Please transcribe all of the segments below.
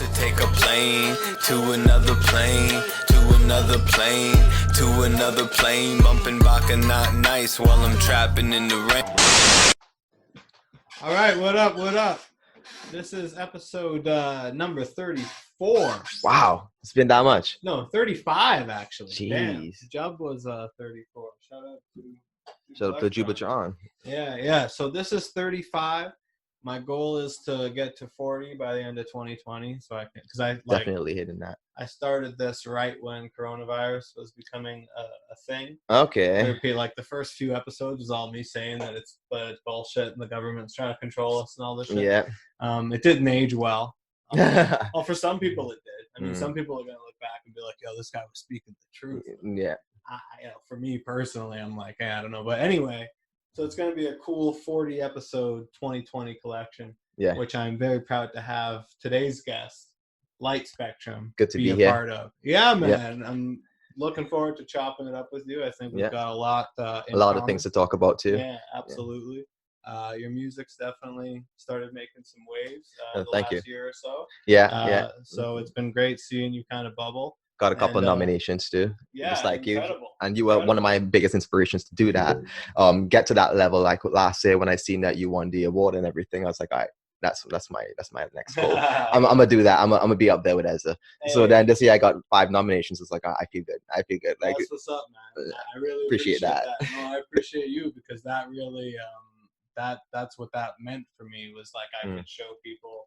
To take a plane to another plane, to another plane, to another plane, bumping Baka not nice while I'm trapping in the rain. All right, what up? What up? This is episode number 34. Wow, it's been that much. No, 35 actually. Jeez. Damn, Jub was 34. Shout out to Juba John. Yeah. So this is 35. My goal is to get to 40 by the end of 2020. So I can, because I Definitely hitting that. I started this right when coronavirus was becoming a thing. Okay. I repeat, like the first few episodes was all me saying that it's bullshit and the government's trying to control us and all this shit. Yeah. It didn't age well. Well, for some people it did. I mean, some people are gonna look back and be like, "Yo, this guy was speaking the truth." Yeah. For me personally, I'm like, hey, I don't know, but anyway. So it's going to be a cool 40 episode 2020 collection, which I'm very proud to have today's guest, Light Spectrum, good to be a here. part of. Yeah, man. Yeah. I'm looking forward to chopping it up with you. I think we've got a lot of things to talk about too. Yeah, absolutely. Yeah. Your music's definitely started making some waves the last year or so. Yeah. So it's been great seeing you kind of bubble. Got a couple of nominations too. Yeah, just like incredible. You. And you were one of my biggest inspirations to do that. Get to that level. Like last year when I seen that you won the award and everything, I was like, all right, that's my next goal. I'm gonna do that. I'm gonna be up there with Ezza. Hey. So then this year I got 5 nominations. It's like I feel good. Like that's what's up, man. I really appreciate that. No, I appreciate you because that really that's what that meant for me was like I could show people.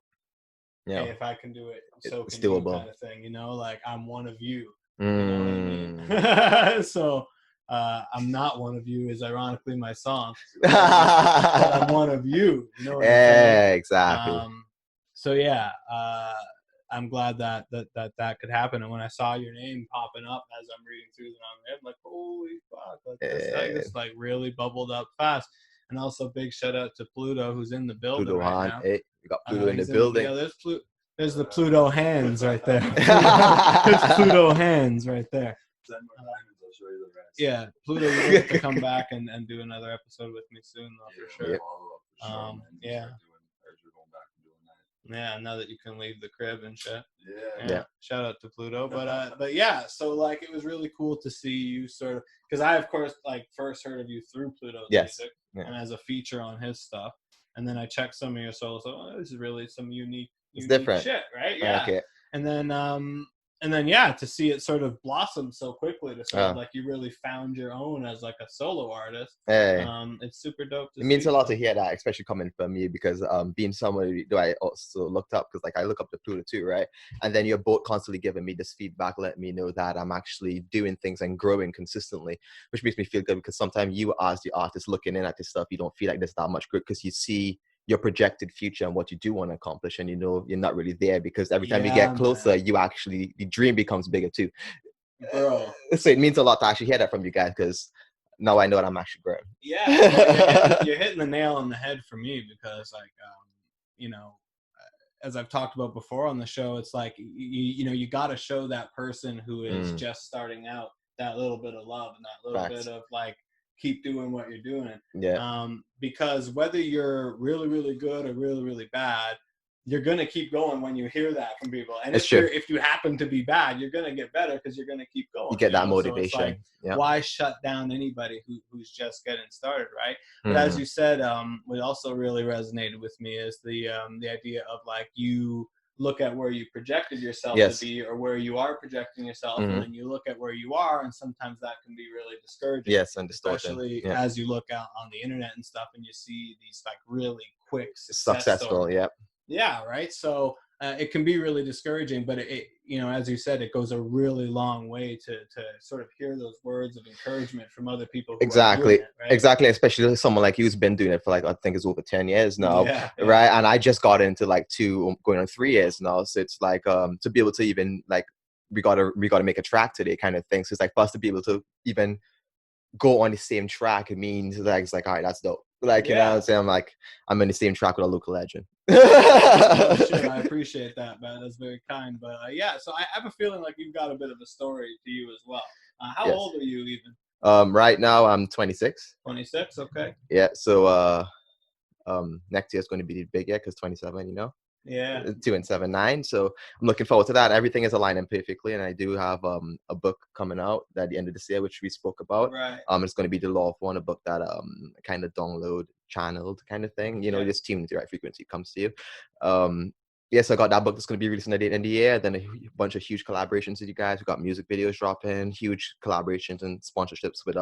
Hey, if I can do it, so it's can doable. You kind of thing, like I'm one of you. You know what I mean? So I'm not one of you is ironically my song. But I'm one of you. You know what I'm saying? Exactly. So yeah, I'm glad that could happen. And when I saw your name popping up as I'm reading through the nomination, I'm like, holy fuck! Like this like really bubbled up fast. And also big shout out to Pluto who's in the building Pluto right now. Hey, we got Pluto in the building. There's the Pluto hands right there. There's Pluto hands right there. Yeah, Pluto, you have to come back and do another episode with me soon, though, for sure. Yeah, now that you can leave the crib and shit. Yeah. Shout out to Pluto, but yeah, so like it was really cool to see you sort of because I of course like first heard of you through Pluto's music and as a feature on his stuff, and then I checked some of your solo. So this is really some unique different shit, right? Yeah. Okay. And then to see it sort of blossom so quickly to sort of like you really found your own as like a solo artist. Hey. It's super dope to see. It means a lot to hear that, especially coming from you, because being somebody who I also looked up, because like I look up to Pluto too, right? And then you're both constantly giving me this feedback, letting me know that I'm actually doing things and growing consistently, which makes me feel good because sometimes you as the artist looking in at this stuff, you don't feel like there's that much growth because you see your projected future and what you do want to accomplish, and you're not really there because every time you get closer, you actually the dream becomes bigger too, bro. So it means a lot to actually hear that from you guys because now I know that I'm actually growing. Yeah, you're hitting the nail on the head for me because like as I've talked about before on the show, it's like you got to show that person who is just starting out that little bit of love and that little bit of like keep doing what you're doing. Because whether you're really, really good or really, really bad, you're going to keep going when you hear that from people. And if you happen to be bad, you're going to get better because you're going to keep going. You get that motivation. So it's like, why shut down anybody who's just getting started, right? But as you said, what also really resonated with me is the idea of like you look at where you projected yourself to be or where you are projecting yourself and then you look at where you are and sometimes that can be really discouraging, and especially as you look out on the internet and stuff and you see these like really quick successful right? So it can be really discouraging, but it as you said, it goes a really long way to sort of hear those words of encouragement from other people who are doing it, right? Exactly, especially someone like you who's been doing it for like I think it's over 10 years now, right? And I just got into like 2 going on 3 years now, so it's like to be able to even like we gotta make a track today kind of thing. So it's like for us to be able to even go on the same track, it means like it's like all right, that's dope. Like you know what I'm saying? I'm like I'm in the same track with a local legend. Oh, shit, I appreciate that, man. That's very kind. But so I have a feeling like you've got a bit of a story to you as well. How old are you even? Right now I'm 26. 26, okay. Yeah. So next year is going to be the big year because 27, Yeah. 2 and 7 9. So I'm looking forward to that. Everything is aligning perfectly, and I do have a book coming out at the end of this year, which we spoke about. Right. It's going to be The Law of One, a book that kind of download channeled kind of thing. You know, just tune into the right frequency, it comes to you. Yes, I got that book that's going to be released in the end of the year. Then a bunch of huge collaborations with you guys. We got music videos dropping, huge collaborations and sponsorships with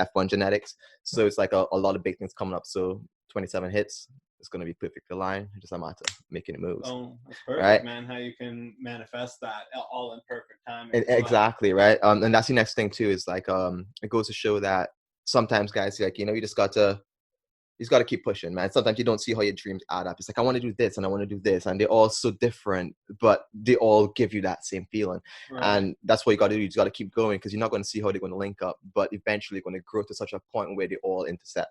F1 Genetics. So it's like a lot of big things coming up. So 27 hits. It's going to be perfect aligned. Just a matter of making it moves. Oh, that's perfect, right? Man. How you can manifest that all in perfect time. Exactly, right? And that's the next thing too, is like it goes to show that sometimes guys, like, you know, you just got to keep pushing, man. Sometimes you don't see how your dreams add up. It's like, I want to do this and I want to do this, and they're all so different, but they all give you that same feeling. Right. And that's what you got to do. You just got to keep going, because you're not going to see how they're going to link up, but eventually you're going to grow to such a point where they all intersect.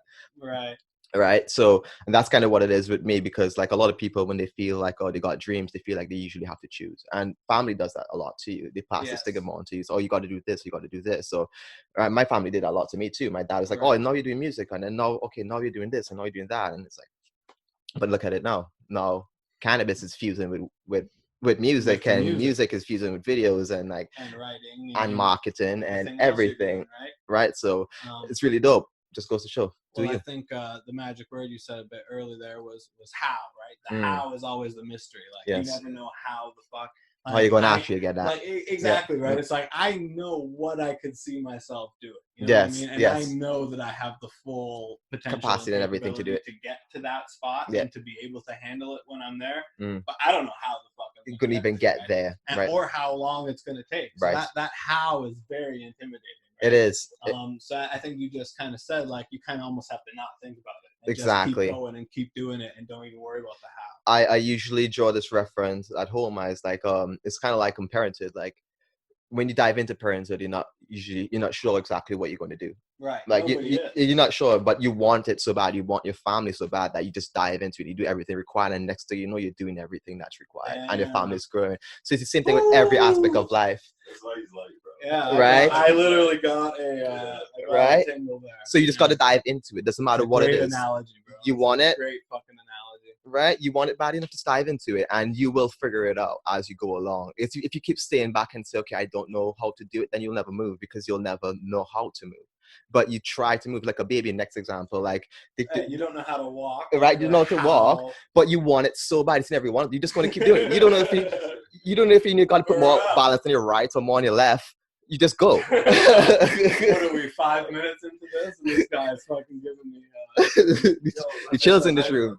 Right. So, and that's kind of what it is with me, because like a lot of people, when they feel like, oh, they got dreams, they feel like they usually have to choose. And family does that a lot to you. They pass the stigma on to you. So, oh, you got to do this, you got to do this. So my family did that a lot to me too. My dad was like, oh, now you're doing music, and then now you're doing this, and now you're doing that. And it's like, but look at it now. Now cannabis is fusing with music, and music is fusing with videos and like and writing and marketing and everything. Doing, right. So it's really dope. Just goes to show. Well, I think the magic word you said a bit earlier there was how, right? The how is always the mystery. Like you never know how the fuck. Like, how you going to actually get that? Like, exactly, right? It's like, I know what I could see myself doing. You know what I mean? And I know that I have the full potential capacity and everything to do it. To get to that spot and to be able to handle it when I'm there. But I don't know how the fuck I'm you couldn't even get there. And, or how long it's going to take. So that how is very intimidating. Right? It is. So I think you just kind of said, like, you kind of almost have to not think about it. And exactly. Just keep going and keep doing it, and don't even worry about the how. I usually draw this reference at home as like it's kind of like parenthood. Like when you dive into parenthood, you're not sure exactly what you're going to do. Right. Like you're not sure, but you want it so bad. You want your family so bad that you just dive into it. You do everything required, and next thing you know, you're doing everything that's required, and your family's growing. So it's the same thing with every aspect of life. That's what he's like, bro. Yeah. Right. I literally got a right. A tingle there. So you just got to dive into it. Doesn't matter what it is. Analogy, bro. You want it. Great fucking analogy. Right? You want it bad enough to dive into it, and you will figure it out as you go along. If you keep staying back and say, okay, I don't know how to do it, then you'll never move, because you'll never know how to move. But you try to move like a baby. Next example, like you don't know how to walk, right? You know how to walk, but you want it so bad. It's in every one. You just want to keep doing it. You don't know if you got to put more balance on your right or more on your left. You just go. What are we, 5 minutes into this? And this guy's fucking giving me the chills in this room.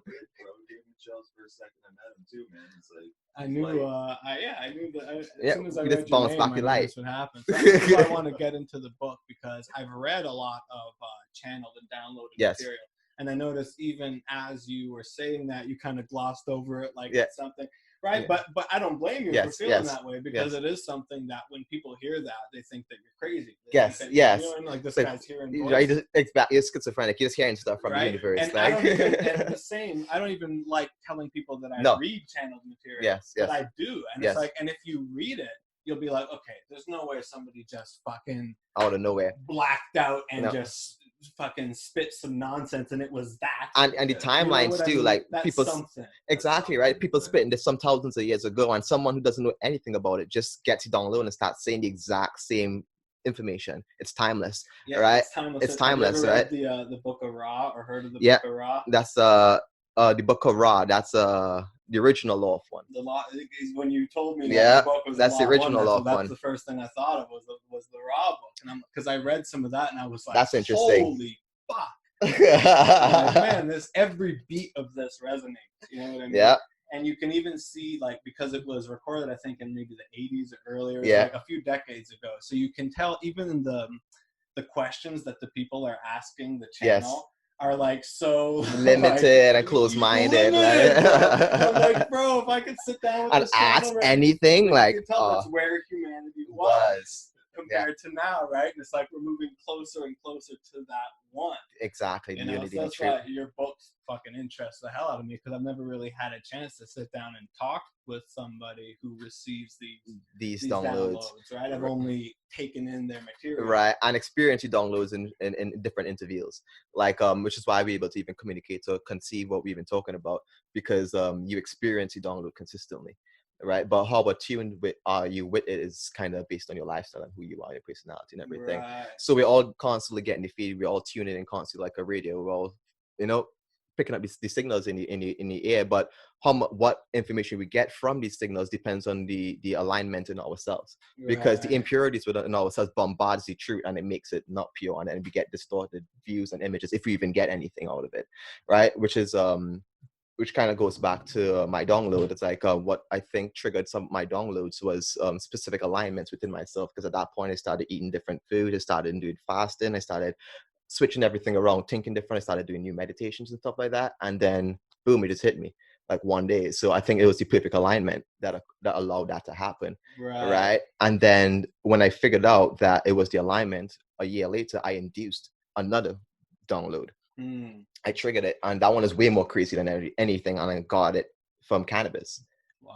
For a second, I met him too, man. It's like I knew that as soon as I read your name, I knew this would happen. So that's why I want to get into the book, because I've read a lot of channeled and downloaded material, and I noticed even as you were saying that, you kind of glossed over it like it's something. Right, but I don't blame you for feeling that way, because it is something that when people hear that, they think that you're crazy. Yes. You know, like this guy's hearing voices. Right, you're schizophrenic. You're just hearing stuff from the universe. And I don't even like telling people that I read channeled material. Yes. But I do, and it's like, and if you read it, you'll be like, okay, there's no way somebody just fucking out of nowhere blacked out and just fucking spit some nonsense, and it was that. And the timelines too, like people exactly right. People spitting this some thousands of years ago, and someone who doesn't know anything about it just gets it down low and starts saying the exact same information. It's timeless, right? It's timeless, right? The Book of Ra, or heard of the Book of Ra? That's the Book of Ra. That's the original Law of One. The law is when you told me that the book was that's the original Law of One. That's the first thing I thought of was the Ra book, and because I read some of that and I was like, that's interesting. Holy fuck! Like, man, every beat of this resonates. You know what I mean? Yeah. And you can even see, like, because it was recorded, I think, in maybe the 80s or earlier, like a few decades ago. So you can tell even in the questions that the people are asking the channel. Are like so limited and closed-minded. I'm like, bro, if I could sit down with and this ask anything, like that's where humanity was. compared to now, right? And it's like we're moving closer and closer to that one. Exactly. You know, so that's why your book's fucking interests the hell out of me, because I've never really had a chance to sit down and talk with somebody who receives these downloads, right? I've only taken in their material. Right, and experience your downloads in different intervals, like which is why we're able to even communicate or conceive what we've been talking about, because you experience your download consistently, right? But how attuned with are you with it is kind of based on your lifestyle and who you are, your personality and everything. Right. So we're all constantly getting the feed, we're all tuning in constantly like a radio, we're all, you know, picking up these signals in the air, but what information we get from these signals depends on the alignment in ourselves, because the impurities within ourselves bombards the truth and it makes it not pure, and then we get distorted views and images if we even get anything out of it, right? Which is which kind of goes back to my download. It's like what I think triggered some of my downloads was specific alignments within myself, because at that point I started eating different food, I started doing fasting, I started switching everything around, thinking different. I started doing new meditations and stuff like that. And then boom, it just hit me like one day. So I think it was the perfect alignment that allowed that to happen. Right. And then when I figured out that it was the alignment, a year later, I induced another download. I triggered it. And that one is way more crazy than anything. And I got it from cannabis. Wow.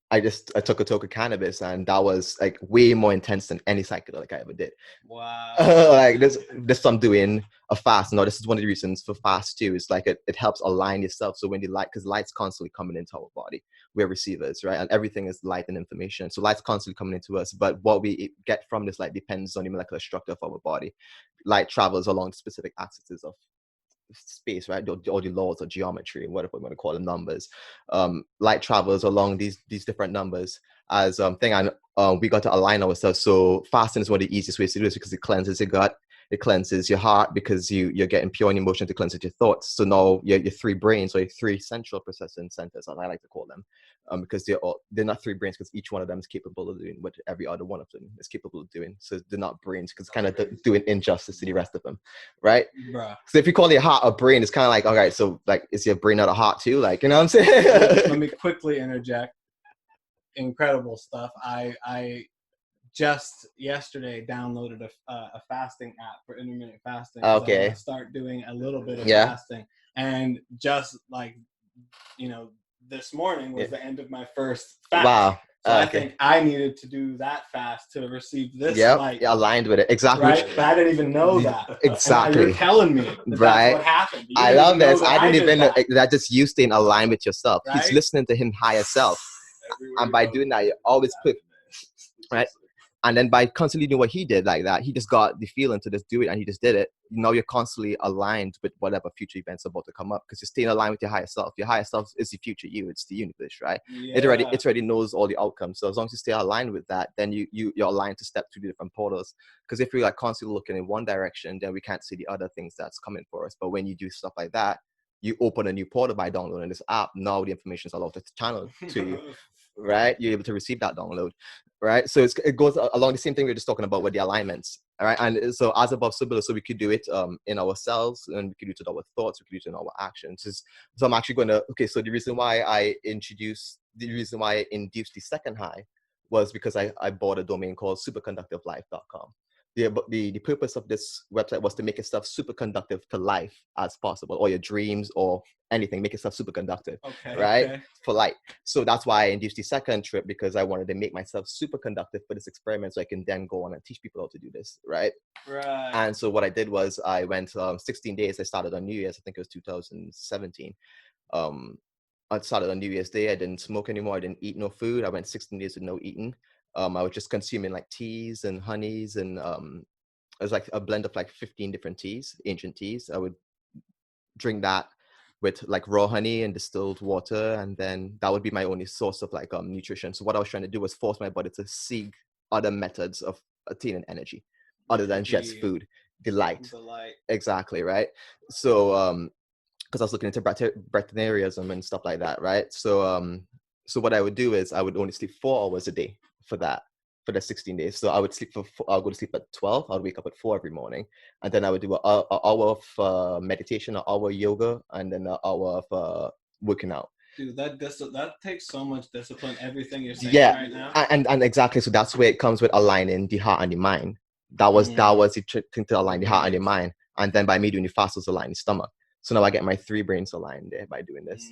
I took a toke of cannabis, and that was like way more intense than any psychedelic I ever did. Wow. Like this I'm doing a fast. No, this is one of the reasons for fast too. It's like it helps align yourself. So when the light, because light's constantly coming into our body, we're receivers, right? And everything is light and information. So light's constantly coming into us. But what we get from this light depends on the molecular structure of our body. Light travels along specific axes of space, right? All the laws of geometry, whatever we want to call them, numbers. Light travels along these different numbers as thing, and we got to align ourselves. So fasting is one of the easiest ways to do this, because it cleanses your gut, it cleanses your heart, because you're getting pure in emotion to cleanse your thoughts. So now your three brains, or your three central processing centers, as I like to call them, because they're not three brains, because each one of them is capable of doing what every other one of them is capable of doing. So they're not brains, because it's kind of doing injustice to the rest of them, right? Bruh. So if you call your heart a brain, it's kind of like, all right, so like, is your brain not a heart too? Like, you know what I'm saying? Let me quickly interject. Incredible stuff. I just yesterday downloaded a fasting app for intermittent fasting. Okay. I want to start doing a little bit of fasting, and just like, you know, this morning was the end of my first fast. Wow. So I think I needed to do that fast to receive this light. Yeah, aligned with it. Exactly. Right? But I didn't even know that. Exactly. And you're telling me that that's what happened. I love this. I didn't even know that. Just you staying aligned with yourself. Right? He's listening to him higher self. And by doing that, you always put, right? And then by constantly doing what he did like that, he just got the feeling to just do it, and he just did it. Now you're constantly aligned with whatever future events are about to come up, because you're staying aligned with your higher self. Your higher self is the future you. It's the universe, right? Yeah. It already knows all the outcomes. So as long as you stay aligned with that, then you're aligned to step through the different portals. Because if we're like constantly looking in one direction, then we can't see the other things that's coming for us. But when you do stuff like that, you open a new portal by downloading this app. Now the information is allowed to channel to you. Right, you're able to receive that download, right? So it goes along the same thing we were just talking about with the alignments, all right? And so as above, so below. So we could do it in ourselves, and we could do it in our thoughts, we could do it in our actions. So I'm actually going to, so the reason why I induced the second high was because I bought a domain called superconductivelife.com. The purpose of this website was to make yourself super conductive to life as possible, or your dreams, or anything. Make yourself super conductive, right? For light. So that's why I induced the second trip, because I wanted to make myself super conductive for this experiment, so I can then go on and teach people how to do this, right? And so what I did was I went 16 days. I started on New Year's. I think it was 2017. I started on New Year's Day. I didn't smoke anymore. I didn't eat no food. I went 16 days with no eating. I was just consuming like teas and honeys, and it was like a blend of like 15 different teas, ancient teas. I would drink that with like raw honey and distilled water, and then that would be my only source of like nutrition. So what I was trying to do was force my body to seek other methods of attaining energy other than just food, the light. Exactly, right? So because I was looking into breatharianism and stuff like that, right? So so what I would do is I would only sleep 4 hours a day for the 16 days. So I would I'll go to sleep at 12. I'll wake up at 4 every morning. And then I would do an hour of meditation, an hour of yoga, and then an hour of working out. Dude, that takes so much discipline. Everything you're saying right now. And exactly. So that's where it comes with aligning the heart and the mind. That was the thing to align the heart and the mind. And then by me doing the fast was align the stomach. So now I get my 3 brains aligned there by doing this,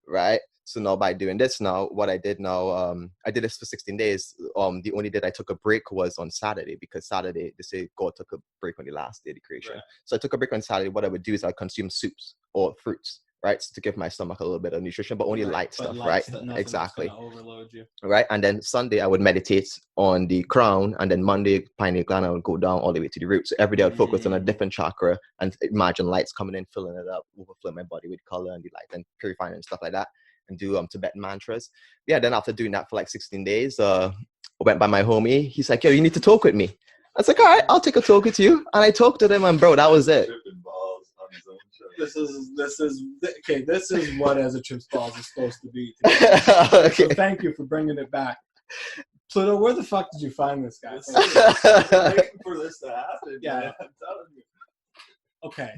right? So now by doing this now, what I did now, I did this for 16 days. The only day I took a break was on Saturday, because Saturday, they say God took a break on the last day of the creation. Right. So I took a break on Saturday. What I would do is I consume soups or fruits, right? So to give my stomach a little bit of nutrition, but only light stuff, right? Exactly. Overload you. Right. And then Sunday I would meditate on the crown, and then Monday, pineal gland, I would go down all the way to the root. So every day I would focus on a different chakra and imagine lights coming in, filling it up, overflowing my body with color and the light and purifying and stuff like that. And do Tibetan mantras. Yeah, then after doing that for like 16 days, I went by my homie. He's like, yo, you need to talk with me. I was like, all right, I'll take a talk with you. And I talked to them, and bro, that was it. This is what As It Trips Balls is supposed to be. Okay. So thank you for bringing it back. Pluto, where the fuck did you find this guy? Waiting for this to happen. Yeah, man. I'm telling you. Okay,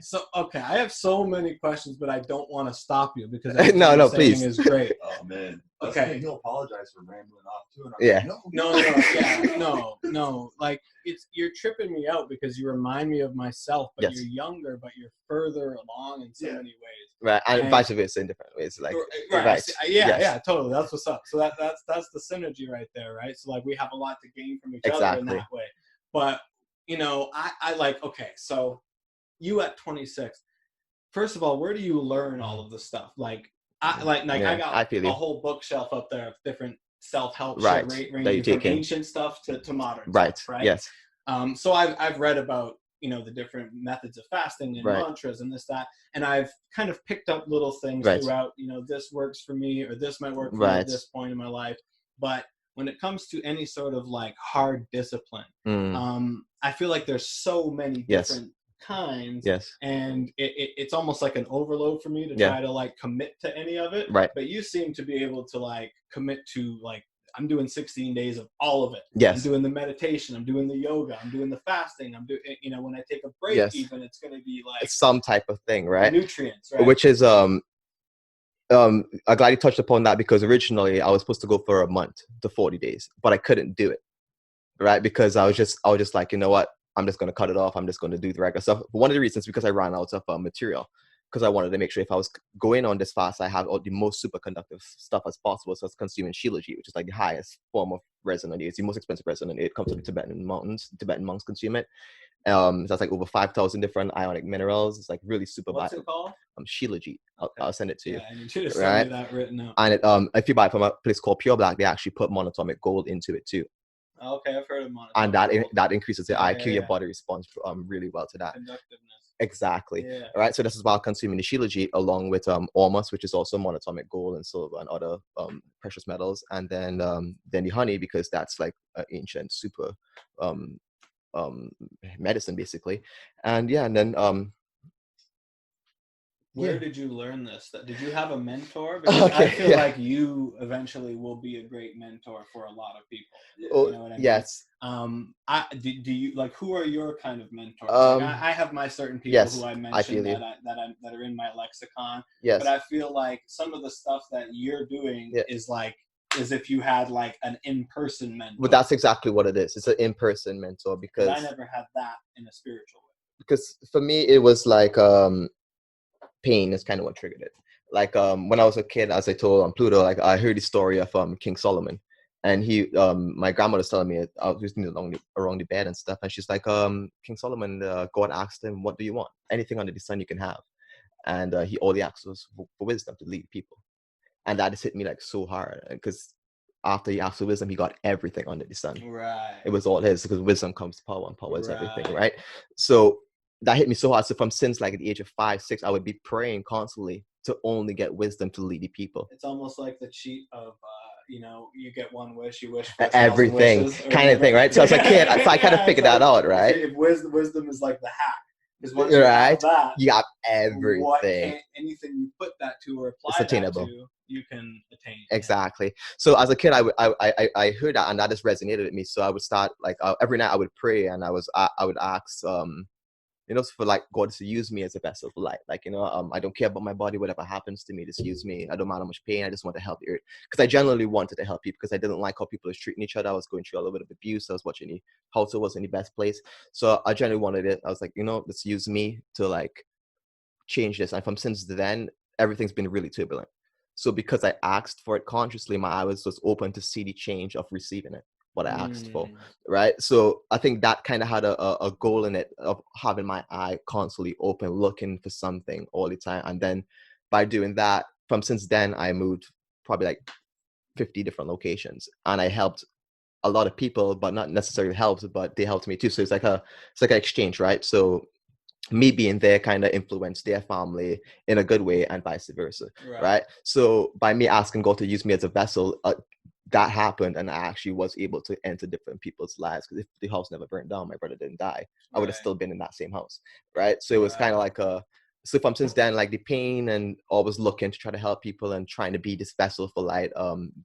I have so many questions, but I don't want to stop you because no, please. Is great. Oh man. Okay. He'll apologize for rambling off too. No. Like you're tripping me out because you remind me of myself, but you're younger, but you're further along in so many ways. Right, and vice versa in different ways. Like right. Yeah, totally. That's what's up. So that's the synergy right there, right? So like we have a lot to gain from each other in that way. But I like so. You at 26, first of all, where do you learn all of this stuff? Like I got a whole bookshelf up there of different self-help shit, ranging from ancient stuff to modern stuff, right? Yes. So I've read about the different methods of fasting and mantras and this, that, and I've kind of picked up little things throughout. This works for me, or this might work for me at this point in my life. But when it comes to any sort of like hard discipline, I feel like there's so many different kinds, and it's almost like an overload for me to try to like commit to any of it, but you seem to be able to like commit to like, I'm doing 16 days of all of it. I'm doing the meditation, I'm doing the yoga, I'm doing the fasting, I'm doing when I take a break, even it's going to be like it's some type of thing, right? Nutrients, right? Which is I'm glad you touched upon that, because originally I was supposed to go for a month to 40 days, but I couldn't do it, right? Because I was just like, you know what, I'm just going to cut it off. I'm just going to do the regular stuff. One of the reasons, because I ran out of material, because I wanted to make sure if I was going on this fast, I have all the most superconductive stuff as possible. So I was consuming Shilajit, which is like the highest form of resin on it. It's the most expensive resin on it. It comes from the Tibetan mountains. Tibetan monks consume it. That's like over 5,000 different ionic minerals. It's like really super. What's it called? Shilajit. I'll send it to you. Yeah, I need you to send me that written out. And it, if you buy it from a place called Pure Black, they actually put monatomic gold into it too. Okay, I've heard of monatomic. And that increases the IQ. Your body responds really well to that. Conductiveness. Exactly. Yeah. Right. So this is while consuming the Shilajit along with ormus, which is also monatomic gold and silver and other precious metals, and then the honey, because that's like an ancient super medicine basically. And then where did you learn this? Did you have a mentor? Because I feel like you eventually will be a great mentor for a lot of people. You know what I mean? Yes. Do you like, who are your kind of mentors? I have my certain people who I mentioned that are in my lexicon. Yes. But I feel like some of the stuff that you're doing is like as if you had like an in-person mentor. But that's exactly what it is. It's an in-person mentor, because I never had that in a spiritual way. Because for me, it was like pain is kind of what triggered it. Like when I was a kid, as I told Pluto, like I heard the story of King Solomon, and he my grandmother was telling me I was listening around the bed and stuff, and she's like, King Solomon, God asked him, what do you want? Anything under the sun you can have. And he only asked us for wisdom to lead people. And that just hit me like so hard, because after he asked for wisdom, he got everything under the sun. Right. It was all his, because wisdom comes power, and power is everything, right? So that hit me so hard. So from since like at the age of 5, 6, I would be praying constantly to only get wisdom to lead the people. It's almost like the cheat of, you get one wish, you wish for everything kind of thing, right? So as a kid, I kind of figured that out, right? If wisdom is like the hack. Because once you have that, you got everything. Anything you put that to or apply that to, you can attain. Exactly. So as a kid, I heard that, and that just resonated with me. So I would start like every night I would pray, and I would ask you know, for like God to use me as a vessel for light. Like, you know, I don't care about my body, whatever happens to me, just use me. I don't matter how much pain. I just want to help the earth. Because I genuinely wanted to help people, because I didn't like how people were treating each other. I was going through a little bit of abuse. I was watching the house wasn't the best place. So I genuinely wanted it. I was like, you know, let's use me to like change this. And from since then, everything's been really turbulent. So because I asked for it consciously, my eyes was open to see the change of receiving it, what I asked for, right? So I think that kind of had a goal in it of having my eye constantly open, looking for something all the time. And then by doing that, from since then, I moved probably like 50 different locations, and I helped a lot of people, but not necessarily helped, but they helped me too. So it's like an exchange, right? So me being there kind of influenced their family in a good way, and vice versa, right? So by me asking God to use me as a vessel, that happened, and I actually was able to enter different people's lives. Because if the house never burned down, my brother didn't die, I would have still been in that same house, right? So it was kind of like so from since then, like the pain and always looking to try to help people and trying to be this vessel for light,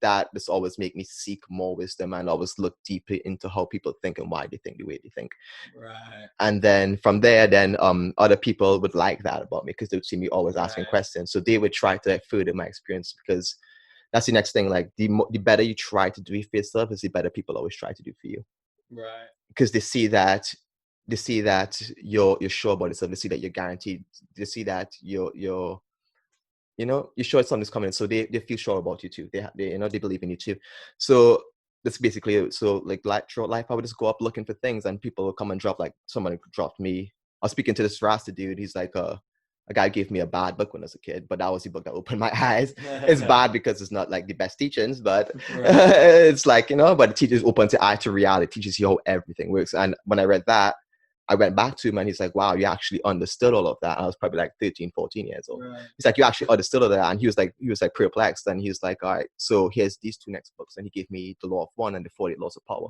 that just always make me seek more wisdom and always look deeper into how people think and why they think the way they think. Right. And then from there, then other people would like that about me, because they would see me always asking questions. So they would try to further my experience, because that's the next thing. Like the better you try to do it for yourself, is the better people always try to do for you. Right. Because they see that you're sure about yourself. They see that you're guaranteed. They see that you're you know, you're sure something's coming. So they feel sure about you too. They you know, they believe in you too. So that's basically it. So like throughout life, I would just go up looking for things, and people will come and drop, like someone dropped me. I was speaking to this Rasta dude. He's like a guy gave me a bad book when I was a kid, but that was the book that opened my eyes. It's bad because it's not like the best teachings, but it's like, you know, but it teaches opens the eye to reality, it teaches you how everything works. And when I read that, I went back to him, and he's like, wow, you actually understood all of that. And I was probably like 13, 14 years old. Right. He's like, you actually understood all that. And he was like perplexed. And he was like, all right, so here's these two next books. And he gave me The Law of One and The 48 Laws of Power.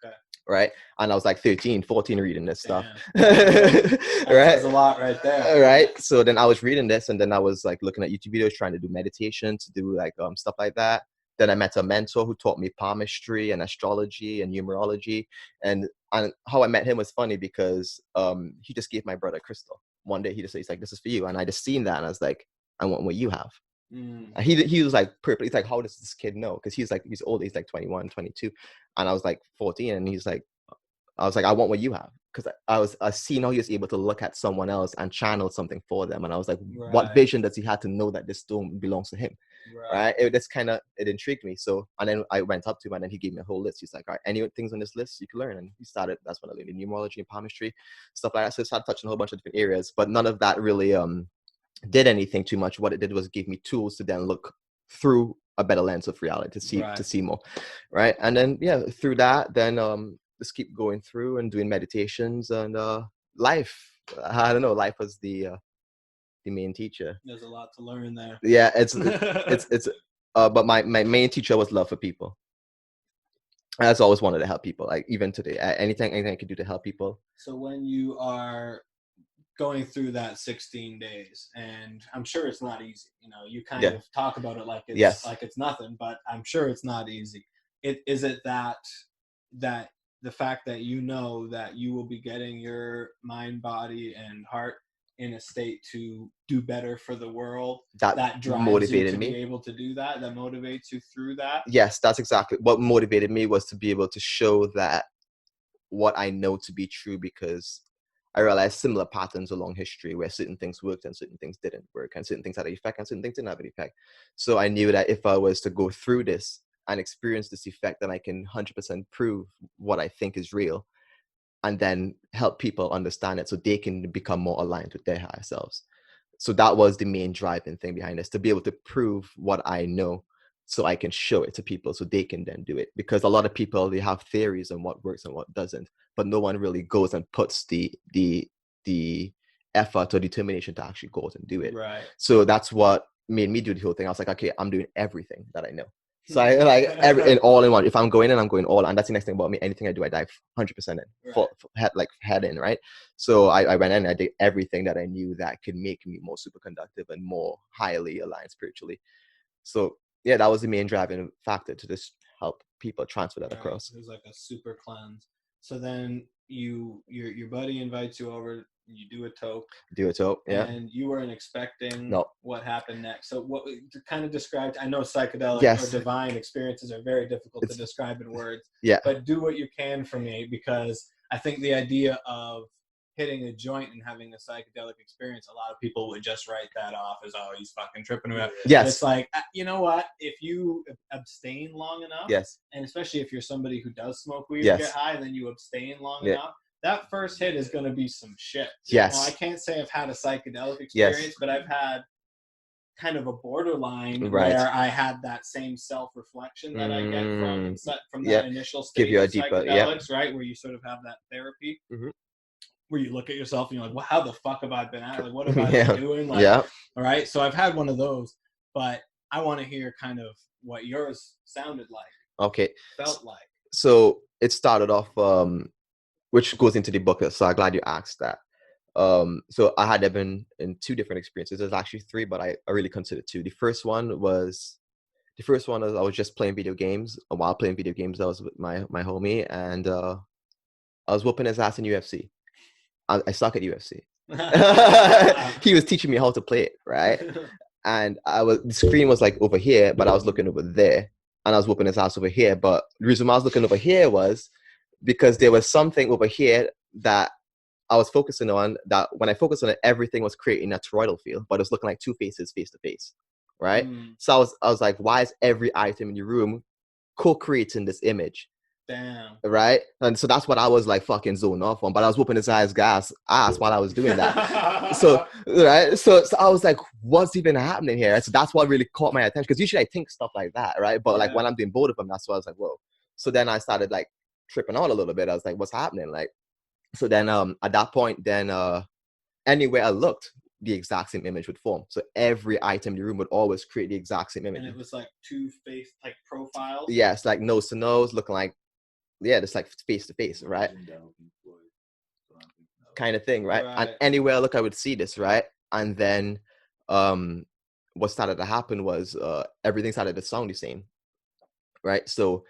Okay. Right. And I was like 13, 14 reading this stuff. Right. There's a lot right there. Right. So then I was reading this, and then I was like looking at YouTube videos, trying to do meditation, to do like stuff like that. Then I met a mentor who taught me palmistry and astrology and numerology. And how I met him was funny, because he just gave my brother a crystal. One day he's like, this is for you. And I just seen that, and I was like, I want what you have. And he was like, perfect. He's like, how does this kid know? Because he's old. He's like 21, 22. And I was like 14. And he's like, I was like, I want what you have. Because I seen how he was able to look at someone else and channel something for them. And I was like, what vision does he have to know that this stone belongs to him? Right. It intrigued me. So, and then I went up to him, and then he gave me a whole list. He's like, all right, any things on this list you can learn. And that's when I learned numerology and palmistry, stuff like that. So I started touching a whole bunch of different areas, but none of that really did anything too much. What it did was give me tools to then look through a better lens of reality, to see more. Right. And then, through that, then just keep going through and doing meditations, and life. I don't know. Life was the main teacher. There's a lot to learn there. Yeah, it's but my main teacher was love for people. I just always wanted to help people. Like even today, anything I could do to help people. So when you are going through that 16 days, and I'm sure it's not easy. You know, you kind of talk about it like it's nothing, but I'm sure it's not easy. Is it that the fact that you know that you will be getting your mind, body, and heart in a state to do better for the world, that drives motivated you to be able to do that motivates you through that? Yes, that's exactly what motivated me, was to be able to show that what I know to be true, because I realized similar patterns along history where certain things worked and certain things didn't work, and certain things had an effect and certain things didn't have an effect. So I knew that if I was to go through this and experience this effect, then I can 100% prove what I think is real, and then help people understand it so they can become more aligned with their higher selves. So that was the main driving thing behind this, to be able to prove what I know so I can show it to people so they can then do it. Because a lot of people, they have theories on what works and what doesn't, but no one really goes and puts the effort or determination to actually go out and do it. Right. So that's what made me do the whole thing. I was like, okay, I'm doing everything that I know. So I like all in one. If I'm going in, I'm going all in. And that's the next thing about me. Anything I do, I dive 100% in, head in, right? So I went in, I did everything that I knew that could make me more superconductive and more highly aligned spiritually. So yeah, that was the main driving factor, to just help people transfer that across. It was like a super cleanse. So then your buddy invites you over you do a toke. Yeah. And you weren't expecting No. what happened next. So what to kind of describe, I know psychedelic Yes. or divine experiences are very difficult to describe in words. Yeah. But do what you can for me, because I think the idea of hitting a joint and having a psychedelic experience, a lot of people would just write that off as, oh, he's fucking tripping or whatever. Yes. But it's like, you know what? If you abstain long enough, yes, and especially if you're somebody who does smoke weed yes, or get high, then you abstain long yeah, enough, that first hit is going to be some shit. Yes. Now, I can't say I've had a psychedelic experience, yes, but I've had kind of a borderline Right. where I had that same self-reflection that I get from yeah. that initial Give stage you a of deeper, yeah. psychedelics, right? Where you sort of have that therapy, Mhm. where you look at yourself and you're like, well, how the fuck have I been at? Like, what have I Yeah. been doing? Like, Yeah. all right. So I've had one of those, but I want to hear kind of what yours sounded like, Okay. felt like. So it started off, which goes into the book. So I'm glad you asked that. So I had been in two different experiences. There's actually three, but I really consider two. The first one was I was just playing video games. While playing video games, I was with my homie, and I was whooping his ass in UFC. I suck at UFC. He was teaching me how to play it, right? And the screen was like over here, but I was looking over there, and I was whooping his ass over here. But the reason why I was looking over here was because there was something over here that I was focusing on, that when I focused on it, everything was creating a toroidal field, but it was looking like two faces face to face, right? So I was like, why is every item in your room co-creating this image? Damn. Right? And so that's what I was like fucking zoned off on, but I was whooping his ass while I was doing that. So right, so I was like, what's even happening here? So that's what really caught my attention, because usually I think stuff like that, right? But like when I'm doing both of them, that's why I was like, whoa. So then I started like tripping out a little bit. I was like, what's happening? Like, so then at that point, then anywhere I looked, the exact same image would form. So every item in the room would always create the exact same image. And it was like two face like profiles. Yes, like nose to nose, looking like, yeah, just like face to face, right? Kind of thing, right? And anywhere I look, I would see this, right? And then what started to happen was everything started to sound the same, right? So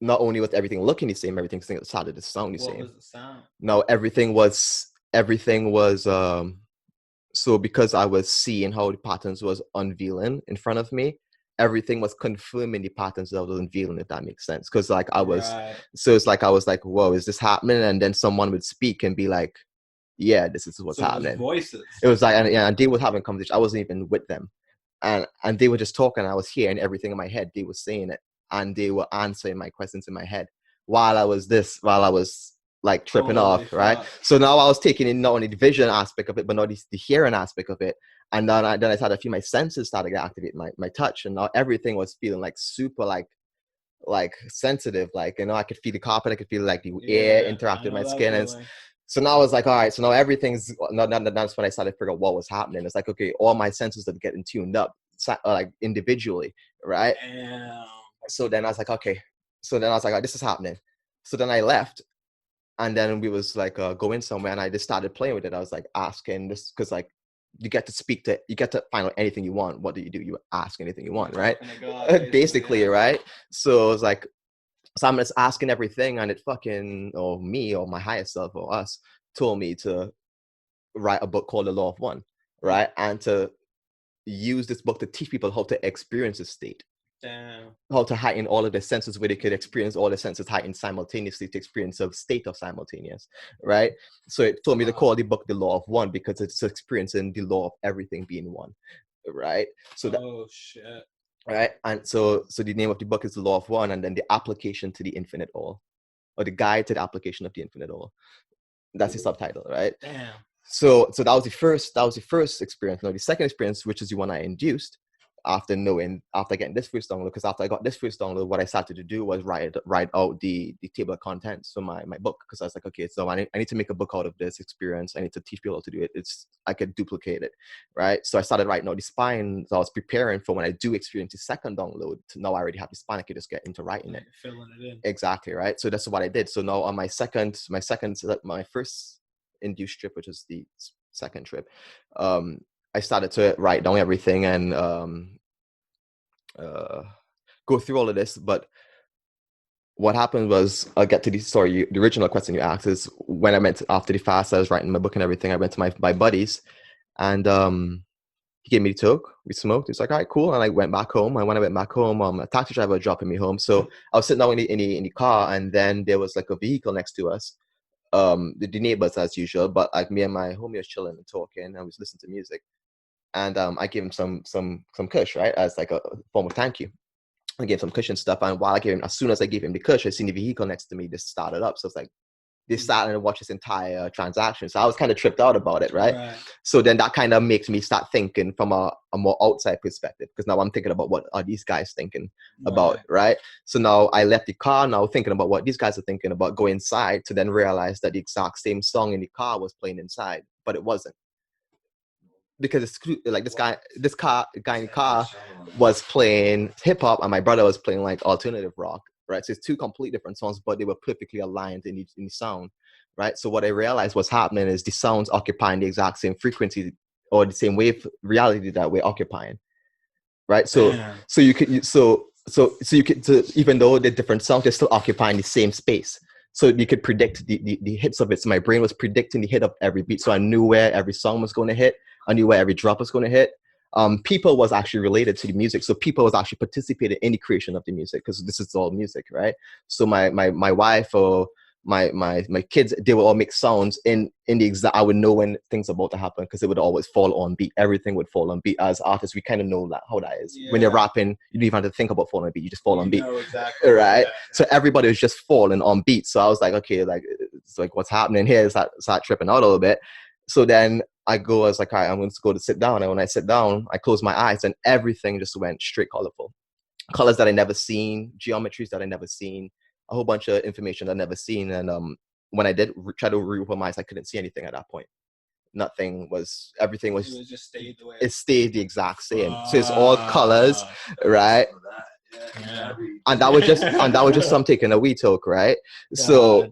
not only was everything looking the same, everything started to sound the same. What was the sound? No, everything was so because I was seeing how the patterns was unveiling in front of me, everything was confirming the patterns that I was unveiling, if that makes sense. Because like I was, so it's like I was like, whoa, is this happening? And then someone would speak and be like, yeah, this is what's happening. It was voices. It was like, and they were having conversation. I wasn't even with them, and they were just talking. I was hearing everything in my head. They were saying it, and they were answering my questions in my head while I was like tripping off, right? So now I was taking in not only the vision aspect of it, but not the hearing aspect of it. And then I started to feel my senses started to activate, my touch, and now everything was feeling like super like sensitive. Like, you know, I could feel the carpet, I could feel like the air interact with my skin. And so now I was like, all right, so now everything's that's when I started to figure out what was happening. It's like, okay, all my senses are getting tuned up like individually, right? Damn. So then I was like, okay. So then I was like, oh, this is happening. So then I left. And then we was like going somewhere, and I just started playing with it. I was like asking this, because like you get to find out anything you want. What do? You ask anything you want, right? Basically, right? So it was like, so I'm just asking everything, and it fucking, or me or my higher self or us told me to write a book called The Law of One, right? And to use this book to teach people how to experience a state. Damn. How to heighten all of the senses, where they could experience all the senses heightened simultaneously to experience a state of simultaneous, right? So it told me to call the book The Law of One, because it's experiencing the law of everything being one, right? So that, oh shit. Right? And so the name of the book is The Law of One, and then the application to the infinite all, or the guide to the application of the infinite all. That's the subtitle, right? Damn. So that was the first experience. Now the second experience, which is the one I induced after getting this first download, because after I got this first download, what I started to do was write out the table of contents for my book, because I was like, okay, so I need to make a book out of this experience. I need to teach people how to do it. I could duplicate it, right? So I started writing out the spine. So I was preparing for when I do experience the second download. Now I already have the spine. I could just get into writing it. Filling it in. Exactly, right? So that's what I did. So now on my first induced trip, which is the second trip, I started to write down everything and go through all of this. But what happened was, I'll get to the story. The original question you asked is, when I went after the fast, I was writing my book and everything. I went to my buddies, and he gave me the toke. We smoked. He's like, all right, cool. And I went back home. And when I went back home, a taxi driver was dropping me home. So I was sitting down in the car, and then there was like a vehicle next to us. The neighbors as usual, but like me and my homie was chilling and talking. I was listening to music, and I gave him some kush, right, as like a form of thank you. I gave some kush and stuff, and while I gave him, as soon as I gave him the kush, I seen the vehicle next to me just started up. So it's like, they started to watch this entire transaction. So I was kind of tripped out about it, right? So then that kind of makes me start thinking from a more outside perspective, because now I'm thinking about what are these guys thinking about, right? So now I left the car, now thinking about what these guys are thinking about, go inside to then realize that the exact same song in the car was playing inside, but it wasn't. Because it's like this guy in the car was playing hip hop, and my brother was playing like alternative rock, right? So it's two completely different songs, but they were perfectly aligned in the sound, right? So what I realized was happening is the sounds occupying the exact same frequency or the same wave reality that we're occupying, right? So you could even though they're different sounds, they're still occupying the same space. So you could predict the hits of it. So my brain was predicting the hit of every beat. So I knew where every song was going to hit. I knew where every drop was going to hit. People was actually related to the music. So people was actually participating in the creation of the music, because this is all music, right? So my wife or my kids, they would all make sounds in the exact, I would know when things about to happen, because it would always fall on beat. Everything would fall on beat. As artists, we kind of know that how that is. When you're rapping, you don't even have to think about falling on beat, you just fall on beat. Exactly. Right? So everybody was just falling on beat. So I was like, okay, like it's like, what's happening here? Start tripping out a little bit. So then I was like, all right, I'm going to go to sit down. And when I sit down, I close my eyes, and everything just went straight colorful. Colors that I never seen, geometries that I never seen, a whole bunch of information I never seen. And when I did try to reopen my eyes, I couldn't see anything at that point. Everything was just stayed the way it stayed the exact same. So it's all colors, right? And that was just some taking a wee toke, right? So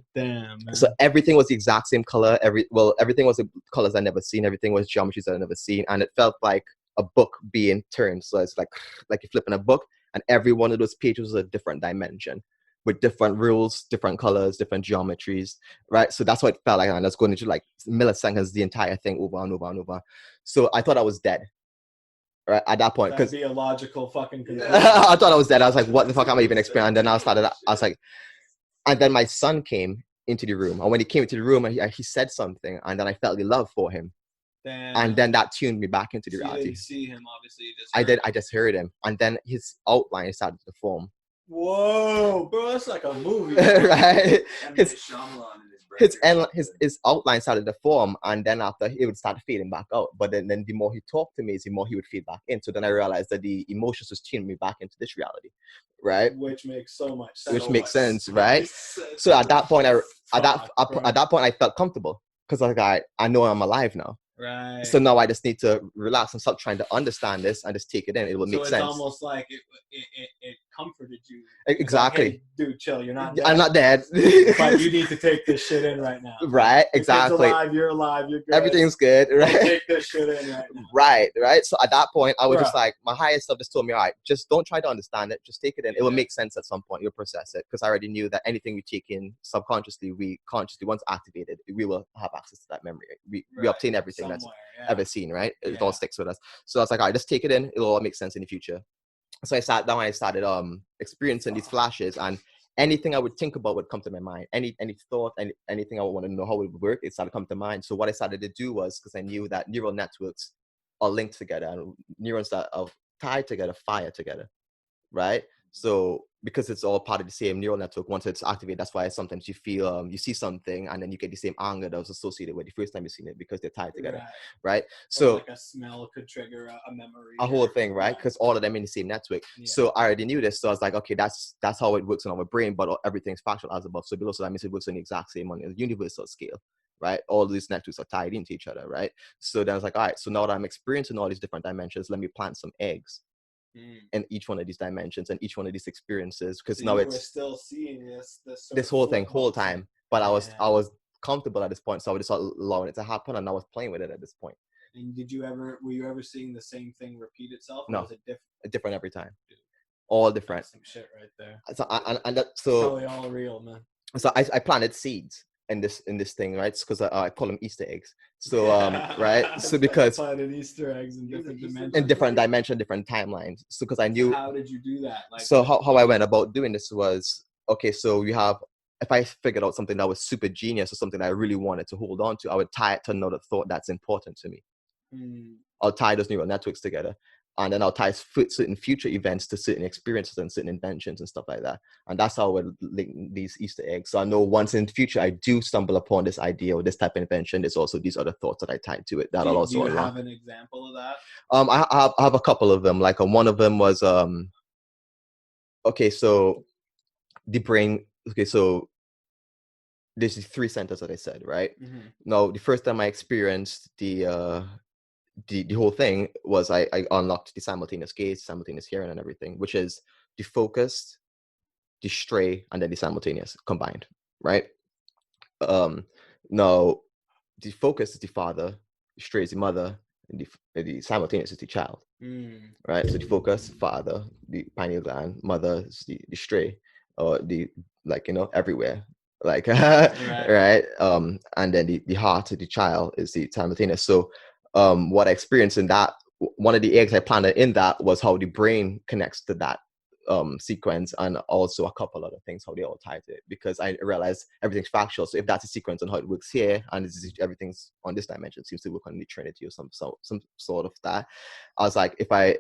everything was the exact same color. Everything was the colors I never seen. Everything was geometries that I never seen, and it felt like a book being turned. So it's like you're flipping a book, and every one of those pages was a different dimension, with different rules, different colors, different geometries, right? So that's what it felt like, and I was going into like milliseconds, the entire thing over and over and over. So I thought I was dead. Right at that point, because be a logical fucking conclusion. I thought I was dead. I was like, what the fuck am I even experiencing? And then I was like, and then my son came into the room, and when he came into the room, he said something, and then I felt the love for him. And then that tuned me back into the reality. You didn't see him, obviously. I just heard him, and then his outline started to form. Whoa, bro, that's like a movie. Right? His outline started to form, and then after it would start fading back out. But then the more he talked to me, the more he would fade back in. So then I realized that the emotions was tuning me back into this reality, right? Which makes so much sense. Which makes sense, right? So at that point, I felt comfortable, because like I know I'm alive now. Right. So now I just need to relax and stop trying to understand this and just take it in. It will make sense. So it's almost like it comforted you. Exactly. Like, hey, dude, chill. You're not dead. I'm not dead. But you need to take this shit in right now. Right. Exactly. You're alive. You're good. Everything's good. Right. Take this shit in right now. Right. So at that point, I was just like, my higher self just told me, all right, just don't try to understand it. Just take it in. It will make sense at some point. You'll process it, because I already knew that anything we take in subconsciously, we consciously, once activated, we will have access to that memory. We obtain everything that's ever seen, right? It all sticks with us. So I was like, all right, just take it in. It'll all make sense in the future. So I sat down and I started experiencing these flashes, and anything I would think about would come to my mind. Any thought, anything I would want to know how it would work, it started to come to mind. So what I started to do was, because I knew that neural networks are linked together, and neurons that are tied together fire together, right? So because it's all part of the same neural network, once it's activated, that's why sometimes you feel you see something and then you get the same anger that was associated with the first time you seen it, because they're tied together, right? So like a smell could trigger a memory, a whole thing, right? Because all of them in the same network. So I already knew this, so I was like, okay, that's how it works in our brain, but everything's factual as above, so below. So that means it works on the exact same on a universal scale, right? All these networks are tied into each other, right? So then I was like, all right, so now that I'm experiencing all these different dimensions, let me plant some eggs in each one of these dimensions and each one of these experiences, because so now it's still seeing this whole time, but I was comfortable at this point, so I just allowing it to happen, and I was playing with it at this point. And were you ever seeing the same thing repeat itself? No, different every time. all different. Some shit right there. So so probably all real, man. So I planted seeds in this thing, right? Because I call them Easter eggs. So right. So because planted Easter eggs in different dimensions, different timelines. So because I knew. So how did you do that? Like, so how I went about doing this was, okay, so you have, if I figured out something that was super genius or something that I really wanted to hold on to, I would tie it to another thought that's important to me. I'll tie those neural networks together, and then I'll tie certain future events to certain experiences and certain inventions and stuff like that. And that's how I would link these Easter eggs. So I know once in the future I do stumble upon this idea or this type of invention, there's also these other thoughts that I tied to it that I'll also. Do you have an example of that? I have a couple of them. Like one of them was okay, so the brain. Okay, so there's these 3 centers that I said, right? Now, the first time I experienced the whole thing was I unlocked the simultaneous gaze, simultaneous hearing, and everything, which is the focused, the stray, and then the simultaneous combined, right? Now, the focus is the father, the stray is the mother, and the simultaneous is the child, right? So the focus, father, the pineal gland, mother is the stray, or the, like, everywhere, like right. And then the heart of the child is the simultaneous. So what I experienced in that, one of the eggs I planted in that was how the brain connects to that sequence, and also a couple other things, how they all tie to it, because I realized everything's factual. So if that's a sequence on how it works here, and everything's on this dimension, it seems to work on the Trinity or some sort of that. I was like, if I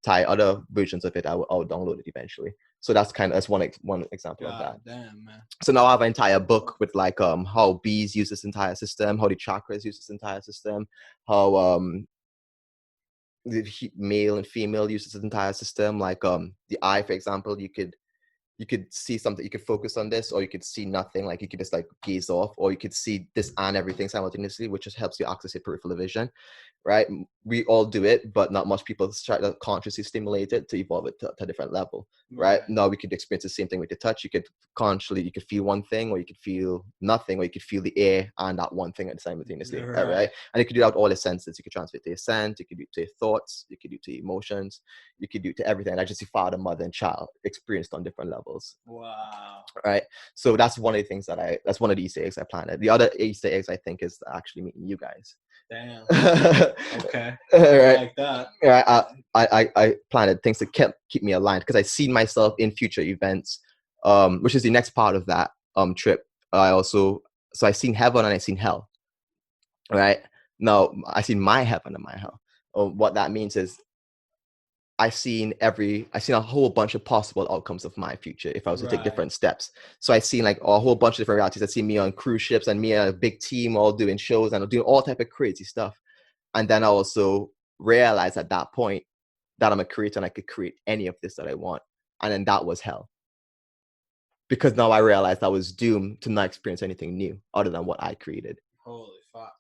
tie other versions of it, I'll download it eventually. So that's one example of that. Damn, man. So now I have an entire book with like how bees use this entire system, how the chakras use this entire system, how the male and female use this entire system. Like the eye, for example, you could see something, you could focus on this, or you could see nothing, like you could just like gaze off, or you could see this and everything simultaneously, which just helps you access your peripheral vision, right? We all do it, but not much people try to consciously stimulate it to evolve it to a different level, right? Now we could experience the same thing with the touch. You could feel one thing, or you could feel nothing, or you could feel the air and that one thing simultaneously, right? And you could do that with all the senses. You could transfer it to your sense, you could do it to your thoughts, you could do it to your emotions, you could do it to everything. I just see father, mother, and child experienced on different levels. Wow. Right. So that's one of the things that's one of the Easter eggs I planted. The other Easter eggs, I think, is actually meeting you guys. Damn. Okay. Right. Like that. Right. I planted things to keep me aligned, because I seen myself in future events, which is the next part of that trip. I seen heaven and I seen hell. Right. Now I seen my heaven and my hell. What that means is I seen a whole bunch of possible outcomes of my future if I was to take different steps. So I seen like a whole bunch of different realities. I see me on cruise ships and me and a big team all doing shows and doing all type of crazy stuff. And then I also realized at that point that I'm a creator and I could create any of this that I want. And then that was hell. Because now I realized I was doomed to not experience anything new other than what I created. Holy fuck.